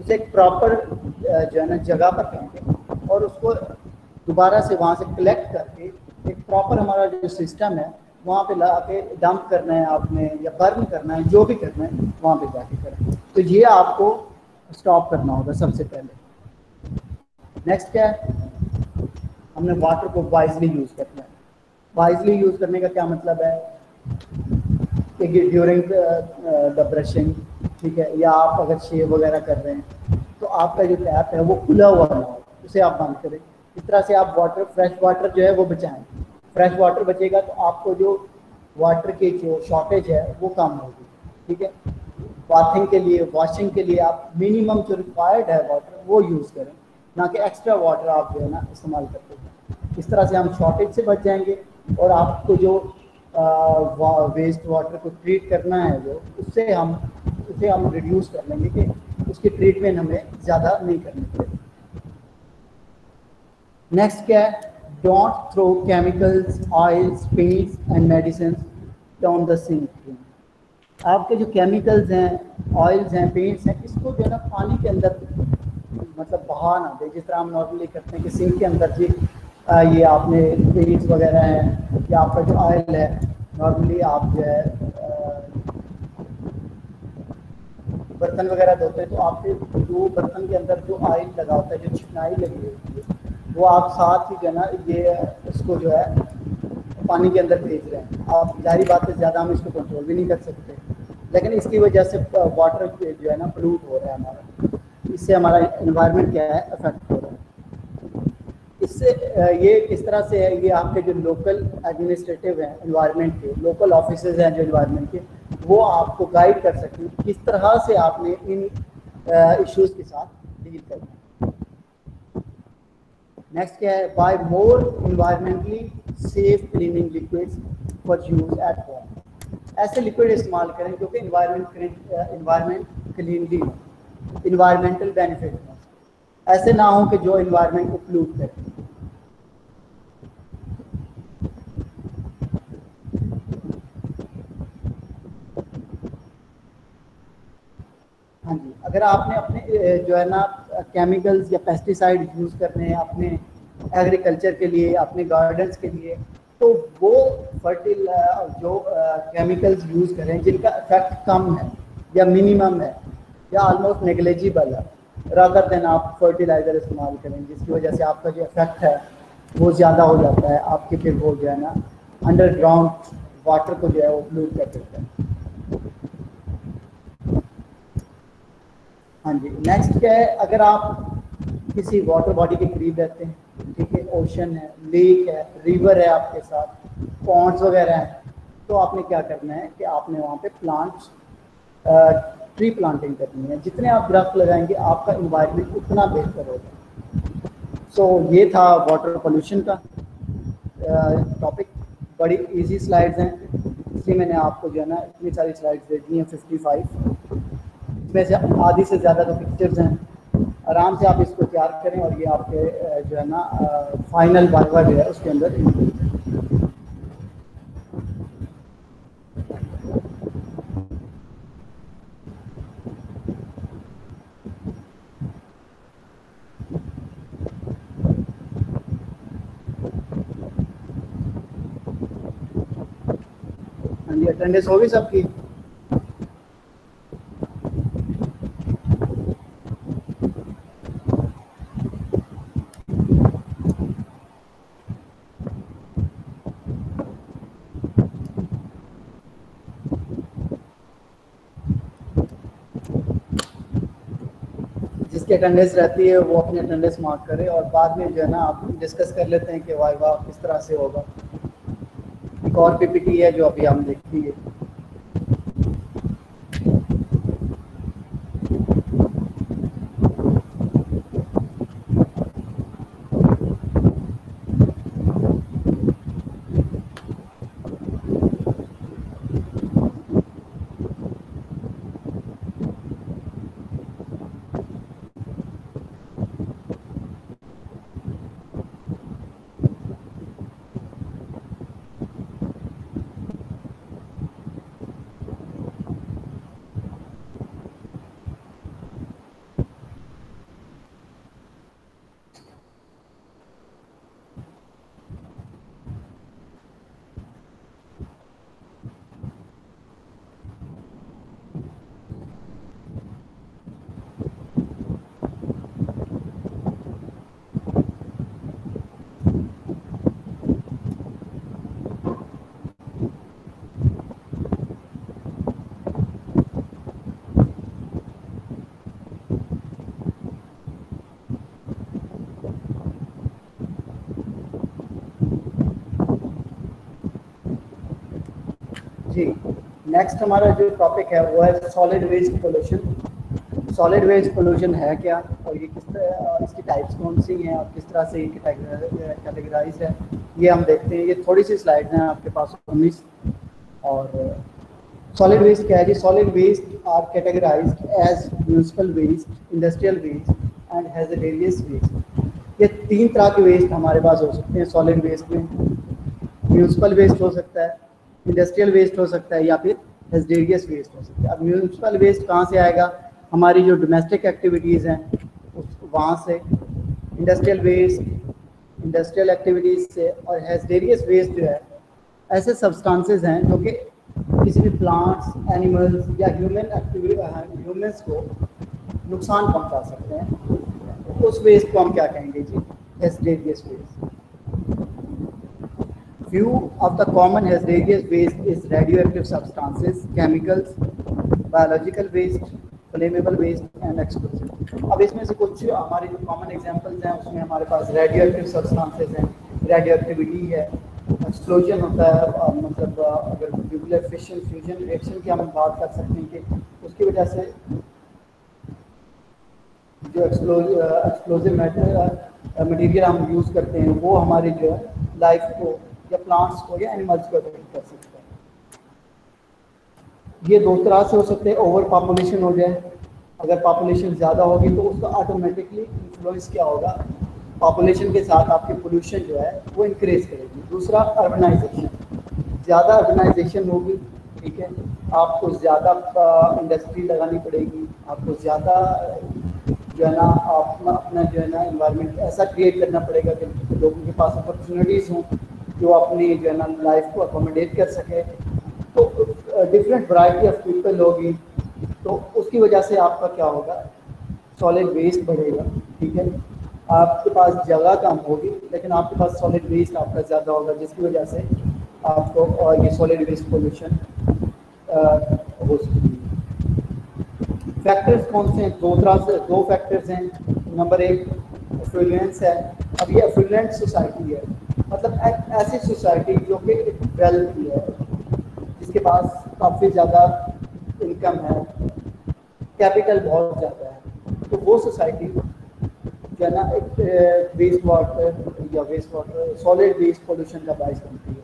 उसे एक प्रॉपर जो है ना जगह पर फेंकें और उसको दोबारा से वहाँ से कलेक्ट करके एक प्रॉपर हमारा जो सिस्टम है वहाँ पे ला के डंप करना है आपने, या बर्न करना है, जो भी करना है वहाँ पे जाके करें। तो ये आपको स्टॉप करना होगा सबसे पहले। नेक्स्ट क्या है, हमने वाटर को वाइजली यूज़ करना है। वाइजली यूज़ करने का क्या मतलब है कि ड्यूरिंग द ब्रशिंग, ठीक है, या आप अगर शेव वगैरह कर रहे हैं तो आपका जो टैप है वो खुला हुआ ना हो, उसे आप बंद करें। इस तरह से आप वाटर, फ्रेश वाटर जो है वो बचाएं। फ्रेश वाटर बचेगा तो आपको जो वाटर की जो शॉर्टेज है वो कम होगी, ठीक है। बाथिंग के लिए, वॉशिंग के लिए आप मिनिमम जो रिक्वायर्ड है वाटर वो यूज़ करें, ना कि एक्स्ट्रा वाटर आप जो है ना इस्तेमाल करते हैं। इस तरह से हम शॉर्टेज से बच जाएंगे और आपको जो वेस्ट वाटर को ट्रीट करना है जो उसे हम रिड्यूस कर लेंगे कि उसकी ट्रीटमेंट हमें ज़्यादा नहीं करनी पड़ेगी। नेक्स्ट क्या है, don't throw chemicals, oils, paints and medicine down the sink. आपके जो केमिकल्स हैं, ऑयल्स हैं, पेंट्स हैं, इसको जो है ना पानी के अंदर मतलब बहा ना दे, जिस तरह हम नॉर्मली करते हैं कि सिंक के अंदर जी ये आपने पेंट्स वगैरह हैं या आपका जो ऑयल है, नॉर्मली आप जो है बर्तन वगैरह धोते हैं तो आपके जो बर्तन के अंदर जो ऑयल लगा होता है, जो चिकनाई लगी होती है, वो आप साथ ही जो है ना ये इसको जो है पानी के अंदर भेज रहे हैं। आप जाहिर बात है ज़्यादा हम इसको कंट्रोल भी नहीं कर सकते, लेकिन इसकी वजह से वाटर जो है ना पोल्यूट हो रहा है हमारा, इससे हमारा एनवायरनमेंट क्या है अफेक्ट हो रहा है। इससे ये किस तरह से है, ये आपके जो लोकल एडमिनिस्ट्रेटिव हैं एनवायरनमेंट के, लोकल ऑफिसेज हैं जो एनवायरनमेंट के, वो आपको गाइड कर सकते हैं किस तरह से आपने इन इश्यूज़ के साथ डील करना है। नेक्स्ट क्या है, buy more environmentally safe cleaning liquids for use at home. ऐसे लिक्विड इस्तेमाल करें क्योंकि इन्वायरमेंट क्लीनली हो, इन्वायरमेंटल बेनिफिट हो, ऐसे ना हो कि जो इन्वायरमेंट को पोल्यूट करे। हाँ जी, अगर आपने अपने जो है ना केमिकल्स या पेस्टिसाइड यूज़ करने हैं अपने एग्रीकल्चर के लिए, अपने गार्डन्स के लिए, तो वो जो केमिकल्स यूज़ करें जिनका इफेक्ट कम है या मिनिमम है या ऑलमोस्ट नेग्लिजिबल है, रादर देन आप फर्टिलाइज़र इस्तेमाल करें जिसकी वजह से आपका जो इफेक्ट है वो ज़्यादा हो जाता है, आपके फिर वो जो है ना अंडरग्राउंड वाटर को जो है वो पोल्यूट कर देता है। हाँ जी, नेक्स्ट क्या है, अगर आप किसी वाटर बॉडी के करीब रहते हैं, ठीक है, ओशन है, लेक है, रिवर है आपके साथ, पॉन्ड्स वगैरह हैं, तो आपने क्या करना है कि आपने वहाँ पे प्लांट्स, ट्री प्लांटिंग करनी है। जितने आप दरख्त लगाएंगे आपका इन्वायरमेंट उतना बेहतर होगा। सो ये था वाटर पोल्यूशन का टॉपिक। बड़ी इजी स्लाइड्स हैं, इसलिए मैंने आपको जो है ना इतनी सारी स्लाइड्स दे दी हैं, 55। इसमें से आधी से ज़्यादा तो पिक्चर्स हैं। आराम से आप इसको तैयार करें और ये आपके जो है ना फाइनल वाइवा जो है उसके अंदर इंक्लूड है। हाँ जी, अटेंडेंस होगी सबकी? जिसकी अटेंडेंस रहती है वो अपनी अटेंडेंस मार्क करे और बाद में जो है ना आप डिस्कस कर लेते हैं कि वाइवा किस तरह से होगा। एक और पीपीटी है जो अभी हम देखेंगे। जी, नेक्स्ट हमारा जो टॉपिक है वो है solid waste pollution. Solid waste pollution है क्या, और ये किस तरह, इसकी टाइप्स कौन सी हैं और किस तरह से ये कैटेगराइज है, ये हम देखते हैं। ये थोड़ी सी स्लाइड हैं आपके पास 19। और सॉलिड वेस्ट क्या है जी? Solid waste are categorized as municipal waste, industrial waste and hazardous waste. ये 3 तरह के वेस्ट हमारे पास हो सकते हैं सॉलिड वेस्ट में। म्यूनिसिपल वेस्ट हो सकता है, इंडस्ट्रियल वेस्ट हो सकता है, या फिर हैज़ार्डस वेस्ट हो सकता है। अब म्यूनिसिपल वेस्ट कहाँ से आएगा? हमारी जो डोमेस्टिक एक्टिविटीज़ हैं वहाँ से। इंडस्ट्रियल वेस्ट इंडस्ट्रियल एक्टिविटीज़ से। और हैज़ार्डस वेस्ट जो है ऐसे सब्सटेंसेस हैं जो कि किसी भी प्लांट्स, एनिमल्स या ह्यूमंस को नुकसान पहुंचा सकते हैं। उस वेस्ट को हम क्या कहेंगे जी? Hazardous waste. Few of the common hazardous waste is radioactive substances, chemicals, biological waste, flammable waste and explosive। अब इसमें से कुछ हमारे जो कॉमन एग्जांपल्स हैं उसमें हमारे पास रेडियोएक्टिव सब्सटेंसेस हैं, रेडियोएक्टिविटी है, एक्सप्लोजन होता है, मतलब अगर न्यूक्लियर फिशन फ्यूजन रिएक्शन की हम बात कर सकते हैं कि उसकी वजह से जो एक्सप्लोजिव मटेरियल हम यूज़ करते हैं वो हमारी जो है लाइफ को या प्लांट्स को या एनिमल्स को अफेक्ट कर सकता है। ये 2 तरह से हो सकते हैं। ओवर पॉपुलेशन हो जाए, अगर पॉपुलेशन ज़्यादा होगी तो उसका ऑटोमेटिकली इन्फ्लुएंस क्या होगा? पॉपुलेशन के साथ आपकी पोल्यूशन जो है वो इंक्रीज करेगी। दूसरा, अर्बनाइजेशन। ज़्यादा अर्बनाइजेशन होगी, ठीक है, आपको ज़्यादा इंडस्ट्री लगानी पड़ेगी, आपको ज़्यादा जो है ना अपना जो है ना एनवायरनमेंट ऐसा क्रिएट करना पड़ेगा कि लोगों के पास अपॉर्चुनिटीज़ हों जो अपनी जो है ना लाइफ को अकोमोडेट कर सके। तो डिफरेंट वैरायटी ऑफ पीपल होगी, तो उसकी वजह से आपका क्या होगा? सॉलिड वेस्ट बढ़ेगा, ठीक है। आपके पास जगह कम होगी लेकिन आपके पास सॉलिड वेस्ट आपका ज़्यादा होगा, जिसकी वजह से आपको और ये सॉलिड वेस्ट पोल्यूशन हो सकती है। फैक्टर्स कौन से हैं? 2 तरह से 2 फैक्टर्स हैं। नंबर 1 एफ्लुएंस है। अब ये एफ्लुएंट सोसाइटी है, मतलब ऐसी सोसाइटी जो कि वेल्थी है, जिसके पास काफ़ी ज़्यादा इनकम है, कैपिटल बहुत ज़्यादा है, तो वो सोसाइटी जो है ना एक waste water solid waste pollution का बाइस बनती है।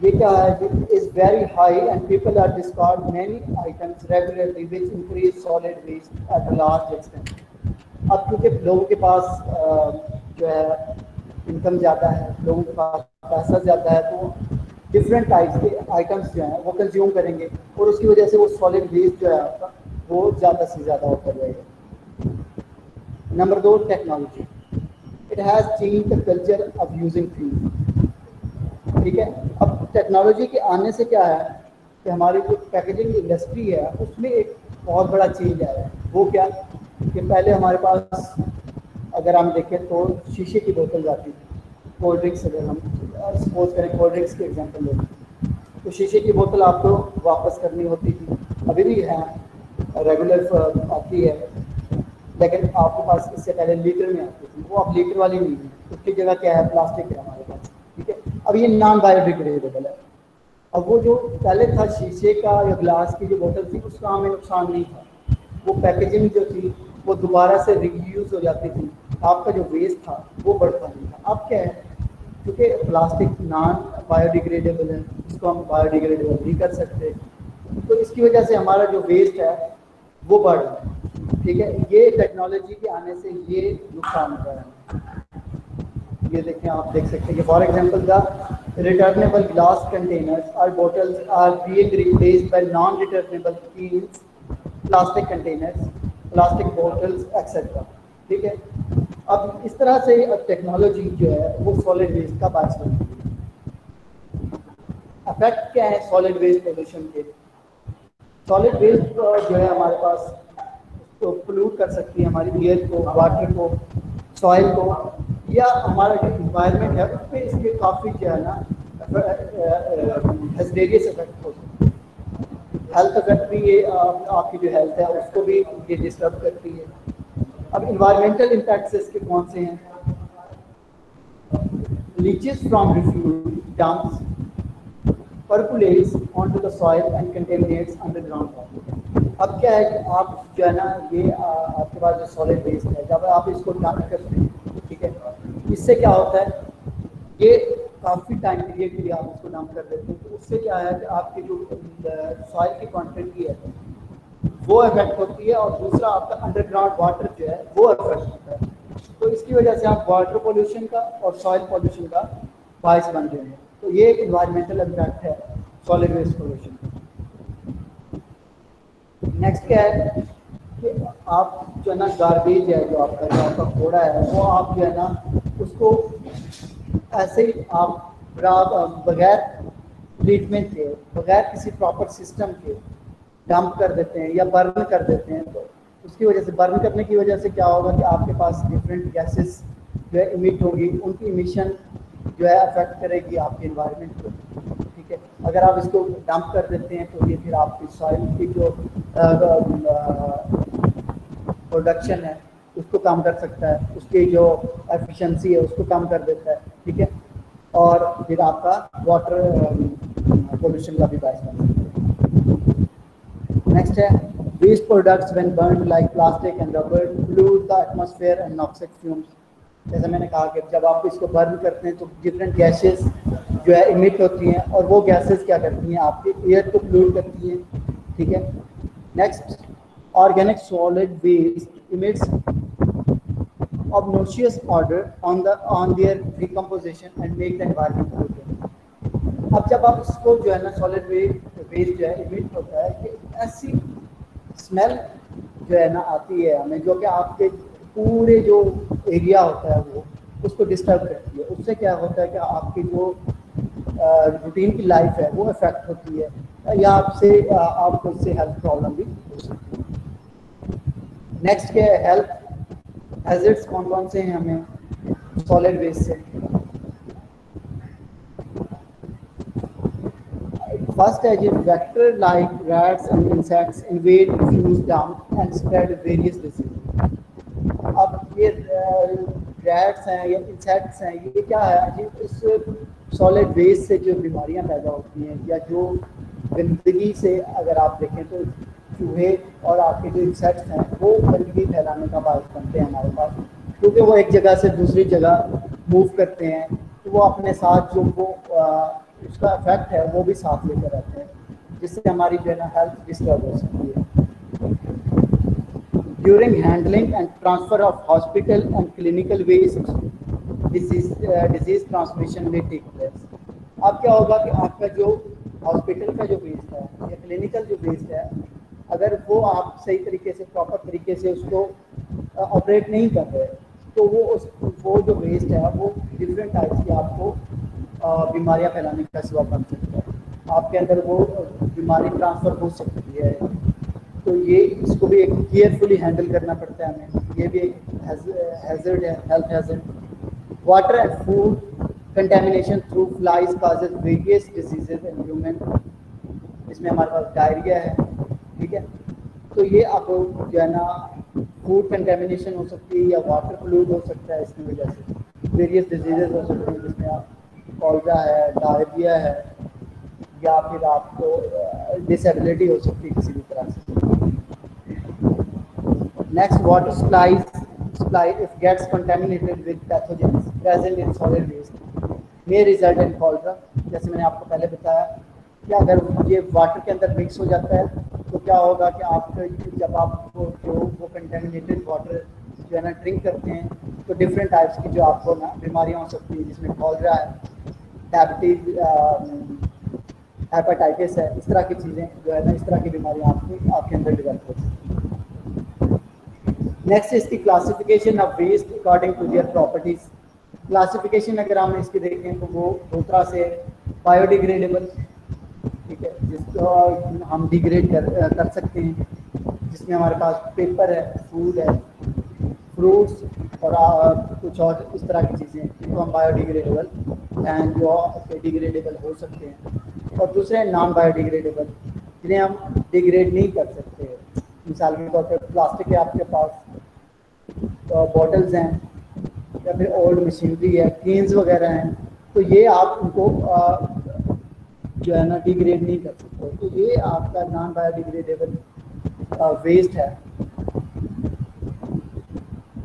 ये क्या है? Is very high and people are discard many items regularly which increase solid waste at a large extent. अब क्योंकि लोगों के पास जो है इनकम ज़्यादा है, लोगों के पास पैसा ज़्यादा है, तो डिफरेंट टाइप्स के आइटम्स जो हैं वो कंज्यूम करेंगे और उसकी वजह से वो सॉलिड वेस्ट जो है आपका वो ज़्यादा से ज़्यादा होता जाएगा। Number 2 technology. It has changed the culture of using fuel, ठीक है। अब टेक्नोलॉजी के आने से क्या है कि हमारी जो पैकेजिंग इंडस्ट्री है उसमें एक बहुत बड़ा चेंज आया है। वो क्या कि पहले हमारे पास अगर हम देखें तो शीशे की बोतल आती थी। कोल्ड ड्रिंक्स, अगर हम सपोज करें कोल्ड ड्रिंक्स के एग्जांपल लें तो शीशे की बोतल आपको वापस करनी होती थी, अभी भी है, रेगुलर आती है, लेकिन आपके पास इससे पहले लीटर में आती थी, वो अब लीटर वाली नहीं है, उसकी जगह क्या है? प्लास्टिक है हमारे पास, ठीक है। अब ये नॉन बायोडिग्रेडेबल है। अब वो जो पहले था शीशे का या ग्लास की जो बोतल थी उसका हमें नुकसान नहीं था, वो पैकेजिंग जो थी वो दोबारा से रीयूज़ हो जाती थी, आपका जो वेस्ट था वो बढ़ता नहीं था। अब क्या है, क्योंकि प्लास्टिक नॉन बायोडिग्रेडेबल है, इसको हम बायोडिग्रेडेबल नहीं कर सकते, तो इसकी वजह से हमारा जो वेस्ट है वो बढ़ रहा है, ठीक है। ये टेक्नोलॉजी के आने से ये नुकसान हो रहा है। ये देखें, आप देख सकते हैं कि for example the returnable glass containers और bottles are being replaced by non returnable cans, plastic containers, plastic bottles etcetera, ठीक है। अब इस तरह से अब टेक्नोलॉजी जो है वो सॉलिड वेस्ट का बायस बनती है। अफेक्ट क्या है सॉलिड वेस्ट पोल्यूशन के? सॉलिड वेस्ट जो है हमारे पास तो पोल्यूट कर सकती है हमारी एयर को, वाटर को, सॉइल को, या हमारा जो इन्वायरमेंट है उस पर इसके काफ़ी जो है ना हैज़ार्डस इफेक्ट हो सकते हैं। हेल्थ इफेक्ट भी ये आपकी जो हेल्थ है उसको भी ये डिस्टर्ब करती है। अब इन्वायरमेंटल इम्पैक्ट्स इसके कौन से हैं? Leaches from refuse dumps, percolates onto the soil and contaminates underground water. अब क्या है कि आप जो है ना ये आपके पास जो सॉलिड वेस्ट है जब आप इसको डंप करते हैं, ठीक है, इससे क्या होता है, ये काफ़ी टाइम पीरियड के लिए आप इसको डंप कर देते हैं, तो उससे क्या है कि आपकी जो सॉइल की क्वांटिटी है वो अफेक्ट होती है, और दूसरा आपका अंडरग्राउंड वाटर जो है वो अफेक्ट होता है। तो इसकी वजह से आप वाटर पोल्यूशन का और सॉइल पोल्यूशन का बायस बन रहे हैं। तो ये एक इन्वायरमेंटल इम्पैक्ट है सॉलिड वेस्ट पोल्यूशन। नेक्स्ट क्या है कि आप जो है ना गार्बेज है, जो आपका कूड़ा है, वो आप जो है ना उसको ऐसे ही आप बगैर ट्रीटमेंट के, बगैर किसी प्रॉपर सिस्टम के डंप कर देते हैं या बर्न कर देते हैं। तो उसकी वजह से, बर्न करने की वजह से क्या होगा कि आपके पास डिफरेंट गैसेस जो है इमिट होगी, उनकी इमिशन जो है अफेक्ट करेगी आपके इन्वायरमेंट को, ठीक है। अगर आप इसको डंप कर देते हैं तो ये फिर आपकी सॉइल की जो प्रोडक्शन है उसको कम कर सकता है, उसकी जो एफिशिएंसी है उसको कम कर देता है, ठीक है, और फिर आपका वाटर पोल्यूशन का भी बायस बन सकता है। नेक्स्ट है waste products when burned like plastic and rubber pollute the atmosphere and noxious fumes. जैसे मैंने कहा कि जब आप इसको बर्न करते हैं तो डिफरेंट गैसेस जो है इमिट होती हैं, और वो गैसेस क्या करती हैं, आपकी एयर को पोल्यूट करती हैं, ठीक है। Next, organic solid waste emits obnoxious odor on their decomposition and make the environment polluted। अब जब आप इसको जो है ना सॉलिड वेस्ट जो है इमिट होता है कि ऐसी स्मेल जो है ना आती है हमें, जो कि आपके पूरे जो एरिया होता है वो उसको डिस्टर्ब करती है। उससे क्या होता है कि आपकी जो रूटीन की लाइफ है वो अफेक्ट होती है, या आपको उससे हेल्थ प्रॉब्लम भी हो सकती है। नेक्स्ट क्या है, हेल्थ हैजर्ड्स कौन कौन से हैं हमें सॉलिड वेस्ट से। फर्स्ट है जी vector like rats and insects invade fuse dump and spread various disease. अब ये रैट्स हैं या इंसेक्ट्स हैं, ये क्या है जी, इस सॉलिड वेस्ट से जो बीमारियां पैदा होती हैं, या जो गंदगी से अगर आप देखें तो चूहे और आपके जो इंसेक्ट्स हैं वो गंदगी फैलाने का बायस बनते हैं हमारे पास, क्योंकि वो एक जगह से दूसरी जगह मूव करते हैं, तो वो अपने साथ जो वो उसका इफेक्ट है वो भी साथ लेकर आते हैं, जिससे हमारी जो है ना हेल्थ डिस्टर्ब हो सकती है। During handling and transfer of hospital and clinical waste disease transmission में टेक प्लेस। अब क्या होगा कि आपका जो हॉस्पिटल का जो वेस्ट है या क्लिनिकल जो वेस्ट है, अगर वो आप सही तरीके से, प्रॉपर तरीके से उसको ऑपरेट नहीं कर रहे, तो वो जो वेस्ट है वो डिफरेंट टाइप्स की आपको बीमारियां फैलाने का सबब बन सकता है, आपके अंदर वो बीमारी ट्रांसफ़र हो सकती है। तो ये इसको भी एक केयरफुली हैंडल करना पड़ता है हमें, ये भी एक हैजर्ड है, health hazard. Water and food contamination through flies causes various diseases in human. इसमें हमारे पास डायरिया है, ठीक है। तो ये आपको जो है ना फूड कंटेमिनेशन हो सकती है या वाटर पोल्यूट हो सकता है, इसकी वजह से वेरियस डिजीजेज हो सकती हैं, जिसमें आप कॉलरा है, डायरिया है, या फिर आपको डिसेबिलिटी हो सकती है किसी भी तरह से। Next, water supply if gets contaminated with pathogens present in solid waste may result in cholera. जैसे मैंने आपको पहले बताया कि अगर ये वाटर के अंदर मिक्स हो जाता है तो क्या होगा कि आप जब आपको जो वो कंटेमिनेटेड वाटर जो है ना ड्रिंक करते हैं, तो डिफरेंट टाइप्स की जो आपको ना बीमारियाँ हो सकती हैं, जिसमें कॉलरा है, डायबिटीज, हेपेटाइटिस है, इस तरह की चीज़ें जो है ना, इस तरह की बीमारियाँ आपके अंदर डेवलप हो सकती हैं। नेक्स्ट, इसकी classification of waste according to their properties. Classification अगर हम इसकी देखें तो वो दो तरह से, बायोडिग्रेडेबल, ठीक है, जिसको हम डिग्रेड कर सकते हैं, जिसमें हमारे पास पेपर है, फूड है, फ्रूट्स और कुछ और इस तरह की चीज़ें, जिनको हम बायोडिग्रेडेबल एंड जो डिग्रेडेबल हो सकते हैं। और दूसरे नॉन बायोडिग्रेडेबल, जिन्हें हम डिग्रेड नहीं कर सकते। मिसाल के तौर पर प्लास्टिक है, आपके पास बॉटल्स हैं, या फिर ओल्ड मशीनरी है, केन्स वगैरह हैं, तो ये आप उनको जो है ना डिग्रेड नहीं कर सकते। तो ये आपका नॉन बायोडिग्रेडेबल वेस्ट है।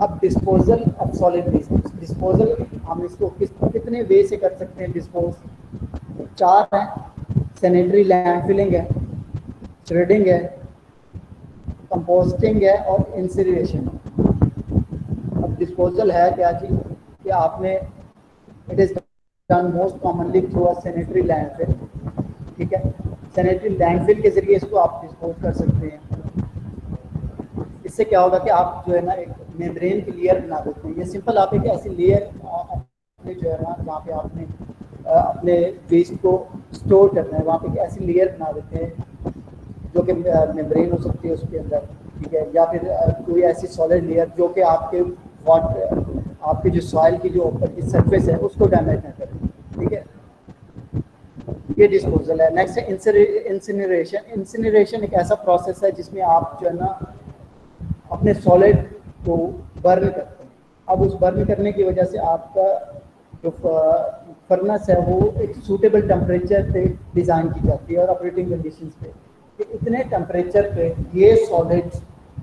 अब disposal of solid waste, disposal हम इसको कितने वे से कर सकते हैं डिस्पोज? 4 हैं। सैनिटरी लैंडफिलिंग है, श्रेडिंग है, कंपोस्टिंग है और इंसिनरेशन। अब डिस्पोजल है क्या चीज़ कि आपने it is done most commonly through a sanitary landfill. ठीक है, सैनिटरी लैंडफिल के जरिए इसको आप डिस्पोज कर सकते हैं। इससे क्या होगा कि आप जो है ना एक मेम्ब्रेन की लेयर बना देते हैं। ये सिंपल, आप एक ऐसी लेयर अपने जो है ना जहाँ पे आपने अपने वेस्ट को स्टोर करना है वहाँ पे एक ऐसी लेयर बना देते हैं जो कि मेम्ब्रेन हो सकती है उसके अंदर। ठीक है, या फिर कोई ऐसी सॉलिड लेयर जो कि आपके वाटर, आपके जो सॉइल की जो ऊपर की सरफेस है उसको डैमेज ना करे। ठीक है, ये डिस्पोजल है। नेक्स्ट है इंसिनरेशन। इंसिनरेशन एक ऐसा प्रोसेस है जिसमें आप जो है ना अपने सॉलिड को बर्न करते हैं। अब उस बर्न करने की वजह से आपका जो फर्नेस है वो एक सूटेबल टेम्परेचर पे डिज़ाइन की जाती है और ऑपरेटिंग कंडीशंस पे कि इतने टेम्परेचर पे ये सॉलिड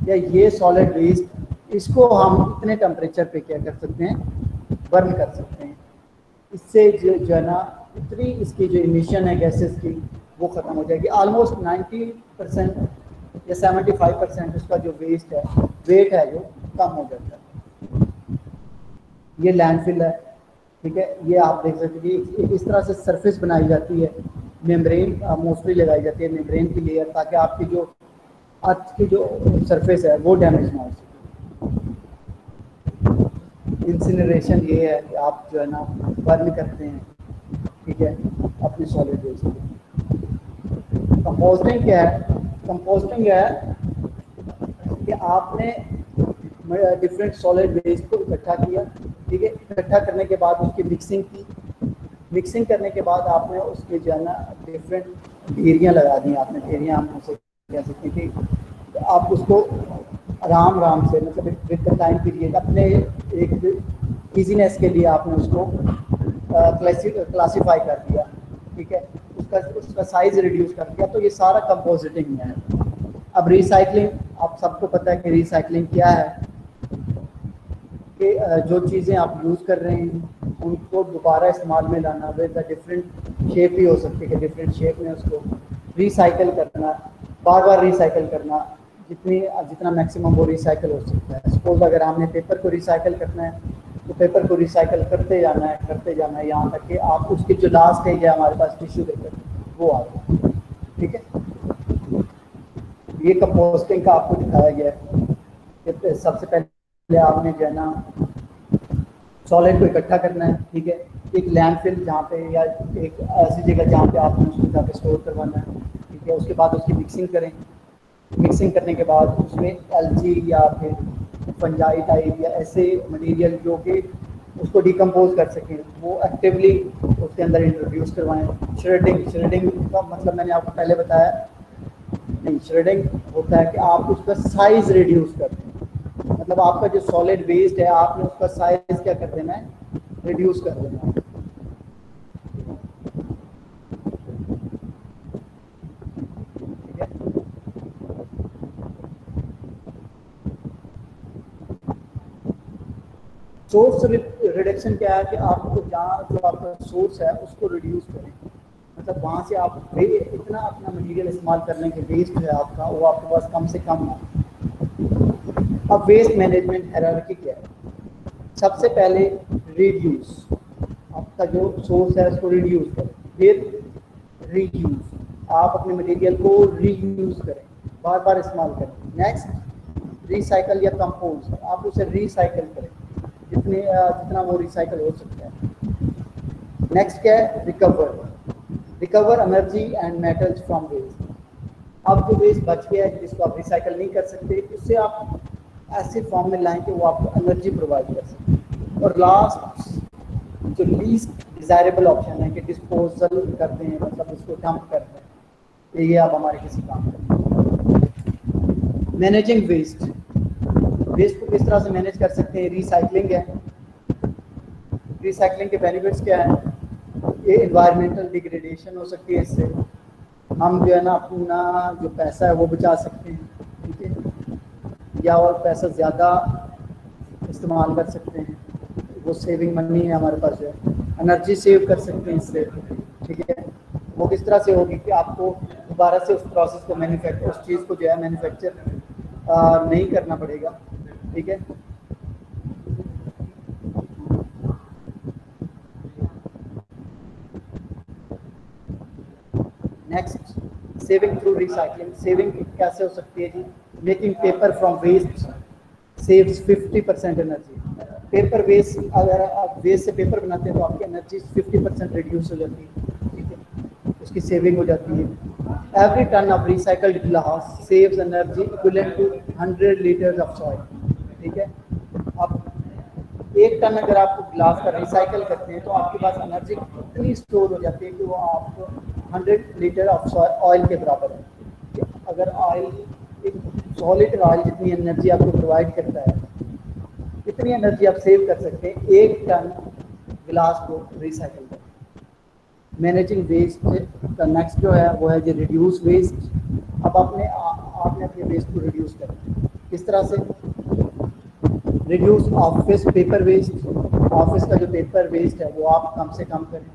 या ये सॉलिड वेस्ट इसको हम इतने टेम्परेचर पे क्या कर सकते हैं, बर्न कर सकते हैं। इससे जो है ना इतनी इसकी जो इमिशन है गैसेस की वो ख़त्म हो जाएगी। ऑलमोस्ट 90% या 75% उसका जो वेस्ट है, वेट है, जो कम हो जाता है। ये लैंडफिल है। ठीक है, ये आप देख सकते हैं कि इस तरह से सरफेस बनाई जाती है, मेम्ब्रेन मोस्टली लगाई जाती है, मेम्ब्रेन की लेयर, ताकि आपकी जो अर्थ की जो सरफेस है वो डैमेज ना हो सके। इंसिनरेशन ये है कि आप जो है ना बर्न करते हैं, ठीक है, अपने सॉलिड वेस्ट को। कंपोस्टिंग क्या है? कंपोस्टिंग है कि आपने डिफरेंट सॉलिड वेस्ट को इकट्ठा किया। ठीक है, इकट्ठा करने के बाद उसकी मिक्सिंग की। मिक्सिंग करने के बाद आपने उसके जो है ना डिफरेंट ढेरियाँ लगा दी। आपने ढेरियाँ, हम उसे कह सकते हैं कि आप उसको आराम से, मतलब विद द टाइम पीरियड, अपने एक ईजीनेस के लिए आपने उसको क्लासीफाई कर दिया। ठीक है, उसका साइज रिड्यूस कर दिया। तो ये सारा कंपोजिटिंग में है। अब रिसाइकलिंग, आप सबको पता है कि रिसाइकलिंग क्या है, कि जो चीज़ें आप यूज़ कर रहे हैं उनको दोबारा इस्तेमाल में लाना। विद द डिफरेंट शेप ही हो सकती है कि डिफरेंट शेप में उसको रिसाइकल करना, बार बार रिसाइकल करना, जितना मैक्सिमम वो रिसाइकल हो सकता है। सपोज अगर हमने पेपर को रिसाइकल करना है तो पेपर को रिसाइकल करते जाना है यहाँ तक कि आप उसकी जो लास्ट स्टेज है हमारे पास टिश्यू पेपर, वो आ गया। ठीक है, ये कंपोस्टिंग का आपको दिखाया गया है कि सबसे पहले आपने जो है ना सॉलिड को इकट्ठा करना है। ठीक है, एक लैंडफिल जहाँ पे या एक ऐसी जगह जहाँ पे आपने उसको जाके स्टोर करवाना है। ठीक है, उसके बाद उसकी मिक्सिंग करें। मिक्सिंग करने के बाद उसमें एल्गी या फिर फंजाई टाइप या ऐसे मटेरियल जो कि उसको डिकम्पोज कर सकें, वो एक्टिवली उसके अंदर इंट्रोड्यूस करवाएं। श्रेडिंग का मतलब मैंने आपको पहले बताया नहीं, श्रेडिंग होता है कि आप उसका साइज रिड्यूस कर दें। मतलब आपका जो सॉलिड वेस्ट है आपने उसका साइज क्या कर देना है, रिड्यूस कर देना है। ठीक है, सोर्स रिडक्शन क्या है कि आपको जहाँ जो आपका सोर्स है उसको रिड्यूस करें। मतलब वहाँ से आप इतना अपना मटेरियल इस्तेमाल करने के वेस्ट है आपका, वो आपके पास कम से कम हो। अब वेस्ट मैनेजमेंट हायरार्की क्या है? सबसे पहले रिड्यूस, आपका जो सोर्स है उसको रिड्यूस करें। फिर रीयूज, आप अपने मटेरियल को रीयूज करें, बार बार इस्तेमाल करें। नेक्स्ट रिसाइकल या कंपोज, आप उसे रिसाइकल करें जितना वो रिसाइकल हो सकता है। नेक्स्ट क्या है? Recover energy and metals from waste. अब जो वेस्ट बच गया है जिसको आप रिसाइकल नहीं कर सकते, उससे आप ऐसे फॉर्म में लाएं कि वो आपको एनर्जी प्रोवाइड कर सके। और लास्ट जो लीस्ट डिज़ायरेबल ऑप्शन है कि डिस्पोजल करते हैं, मतलब उसको डंप करते हैं, ये आप हमारे किसी काम का। मैनेजिंग वेस्ट को किस तरह से मैनेज कर सकते हैं? रिसाइकलिंग है। रिसाइकलिंग के बेनिफिट्स क्या हैं? ये इन्वायरमेंटल डिग्रेडेशन हो सकती है इससे। हम जो है ना अपना जो पैसा है वो बचा सकते हैं, ठीक है, या और पैसा ज़्यादा इस्तेमाल कर सकते हैं, वो सेविंग मनी है हमारे पास, जो है एनर्जी सेव कर सकते हैं इससे, ठीक है। वो किस तरह से होगी कि आपको दोबारा से उस प्रोसेस को उस चीज़ को जो है मैन्युफैक्चर नहीं करना पड़ेगा, ठीक है। Next, saving through recycling. Saving कैसे हो सकती है जी? Making paper from waste saves 50% energy. Paper waste, अगर आप वेस्ट से पेपर बनाते हैं तो आपकी एनर्जी 50% रिड्यूस हो जाती है, ठीक है, उसकी सेविंग हो जाती है। Every ton of recycled glass saves energy equivalent to 100 litres of soil, ठीक है। अब 1 टन अगर आप ग्लास का रिसाइकल करते हैं तो आपके पास एनर्जी इतनी स्टोर हो जाती है कि वो आपको 100 लीटर ऑफ ऑयल के बराबर है। अगर ऑयल, एक 100 लीटर ऑयल जितनी एनर्जी आपको प्रोवाइड करता है, इतनी एनर्जी आप सेव कर सकते हैं 1 टन गिलास को रिसाइकल कर। मैनेजिंग वेस्ट का नेक्स्ट जो है वो है जो रिड्यूस वेस्ट। अब आपने अपने वेस्ट को रिड्यूस करना। किस तरह से? Reduce office paper waste. Office का जो पेपर वेस्ट है वो आप कम से कम करें।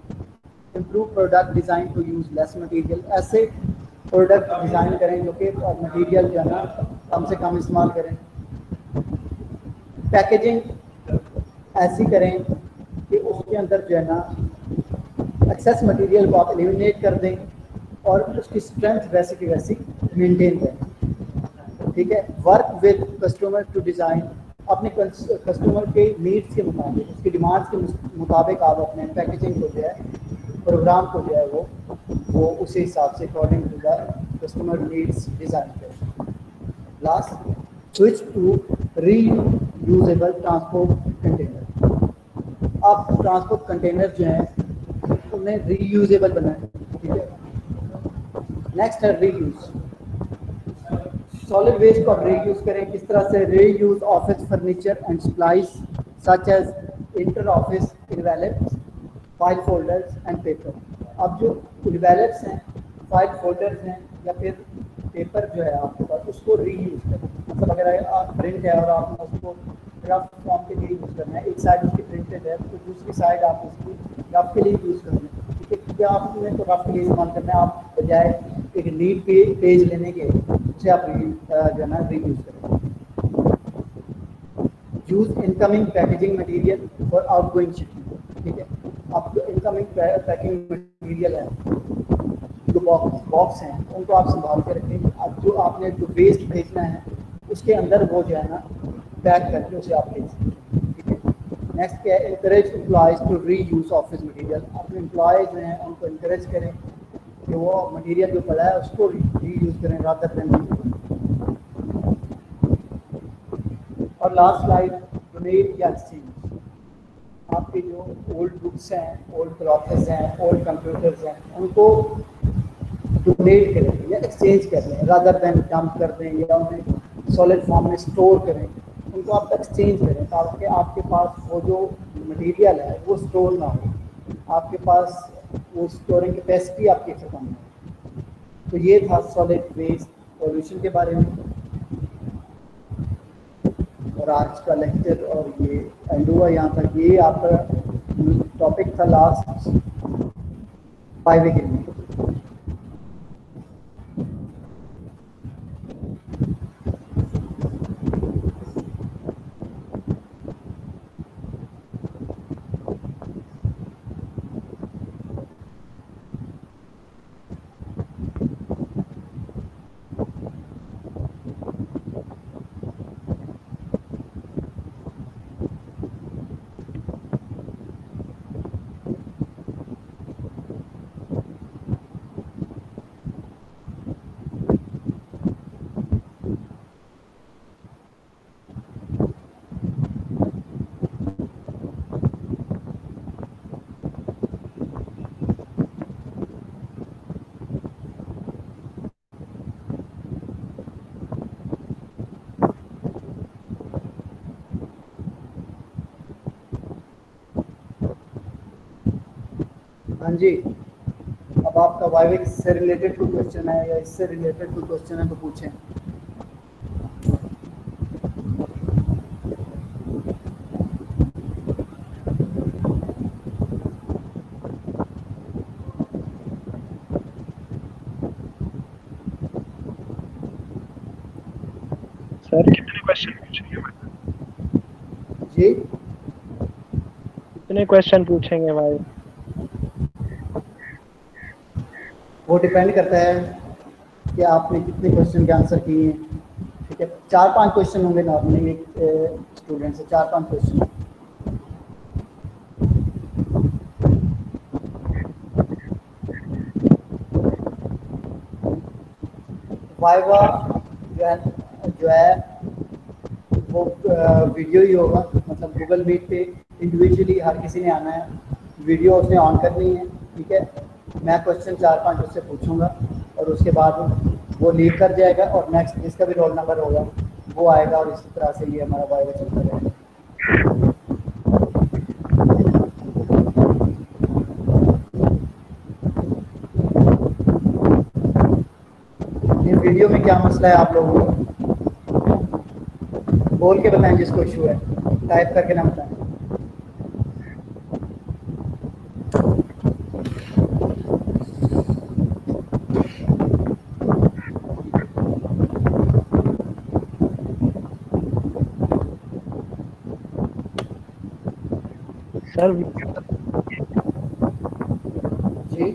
Improve product design to use less material. ऐसे प्रोडक्ट डिज़ाइन करें जो कि मटेरियल जो है ना कम से कम इस्तेमाल करें। पैकेजिंग ऐसी करें कि उसके अंदर जो है ना एक्सेस मटेरियल को आप एलिमिनेट कर दें और उसकी स्ट्रेंथ वैसे की वैसी मेंटेन करें, ठीक है। Work with customer to design. अपने कस्टमर के नीड्स के मुताबिक, उसकी डिमांड्स के मुताबिक आप अपने पैकेजिंग को जो है, प्रोग्राम को जो है वो उसी हिसाब से according to the customer needs design करें। Last, switch to reusable transport container. आप ट्रांसपोर्ट कंटेनर जो हैं उन्हें रीयूजेबल बनाएं, ठीक है। नेक्स्ट है रीयूज। सॉलिड वेस्ट को आप रीयूज करें। किस तरह से? Reuse office furniture and supplies such as inter office envelopes, file folders and paper. अब जो इन्वेलप्स हैं, फाइल फोल्डर्स हैं या फिर पेपर जो है आपके पास, उसको रीयूज करें। मतलब अगर आप प्रिंट है और आपने उसको रफ फॉर्म के लिए यूज़ करना है, एक साइड उसकी प्रिंटेड है तो दूसरी साइड आप उसकी रफ के लिए यूज़ करना है, ठीक है। क्या आपने तो रफ के लिए इस्तेमाल करना है, आप बजाय एक नीट पेज लेने के उसे आप जो है ना रीयूज करें। यूज इनकमिंग पैकेजिंग मटेरियल और आउटगोइंग शिपिंग, ठीक है। आप जो इनकमिंग पैकिंग मटेरियल है, जो बॉक्स हैं, उनको आप संभाल के रखें। अब जो आपने जो वेस्ट भेजना है उसके अंदर वो जो है ना पैक करके उसे आप भेजें, ठीक है। नेक्स्ट क्या है? Encourage employees to reuse office material. अपने एम्प्लॉयज़ जो हैं उनको इंकरेज करें कि वो मटेरियल जो पड़ा है उसको री यूज़ करें रादर देन। और लास्ट स्लाइड, डोनेट या एक्सचेंज। आपके जो ओल्ड बुक्स हैं, ओल्ड क्लॉथेस हैं, ओल्ड कंप्यूटर्स हैं, उनको डोनेट करें या एक्सचेंज कर लें रादर देन डंप कर दें या उन्हें सॉलिड फॉर्म में स्टोर करें। उनको आप एक्सचेंज करें ताकि आपके पास वो जो मटेरियल है वो स्टोर ना हो, आपके पास वो स्टोरिंग कैपेसिटी आपकी खत्म हो। तो ये था सॉलिड वेस्ट पॉल्यूशन के बारे में और आज का लेक्चर, और ये एंड हुआ यहाँ तक। ये आपका टॉपिक था लास्ट 5 वीक में। जी, अब आपका वाइवा इससे रिलेटेड कोई क्वेश्चन है या इससे रिलेटेड कोई क्वेश्चन है तो पूछें। सर कितने क्वेश्चन पूछेंगे? जी, कितने क्वेश्चन पूछेंगे भाई? वो डिपेंड करता है कि आपने कितने क्वेश्चन के आंसर किए हैं। ठीक है, 4-5 क्वेश्चन होंगे नॉर्मली एक स्टूडेंट से, 4-5 क्वेश्चन। वाइवा जो है वो वीडियो ही होगा, मतलब गूगल मीट पे इंडिविजुअली हर किसी ने आना है, वीडियो उसने ऑन करनी है। ठीक है, मैं क्वेश्चन 4-5 उससे पूछूंगा और उसके बाद वो लीव कर जाएगा और नेक्स्ट जिसका भी रोल नंबर होगा वो आएगा और इसी तरह से ये हमारा वाइवा चलता रहेगा। ये वीडियो में क्या मसला है आप लोगों को बोल के बताएं, जिसको इशू है टाइप करके ना बताएं। सर जी,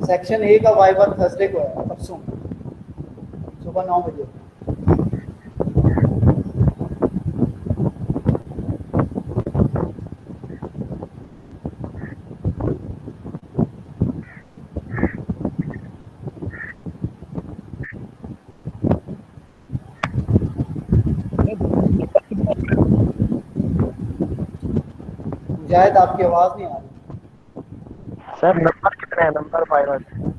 सेक्शन ए का वाइवा थर्सडे को है, परसों सुबह 9 बजे। मुजाहिद आपकी आवाज़ नहीं आ रही। सर नंबर कितने हैं? Number viva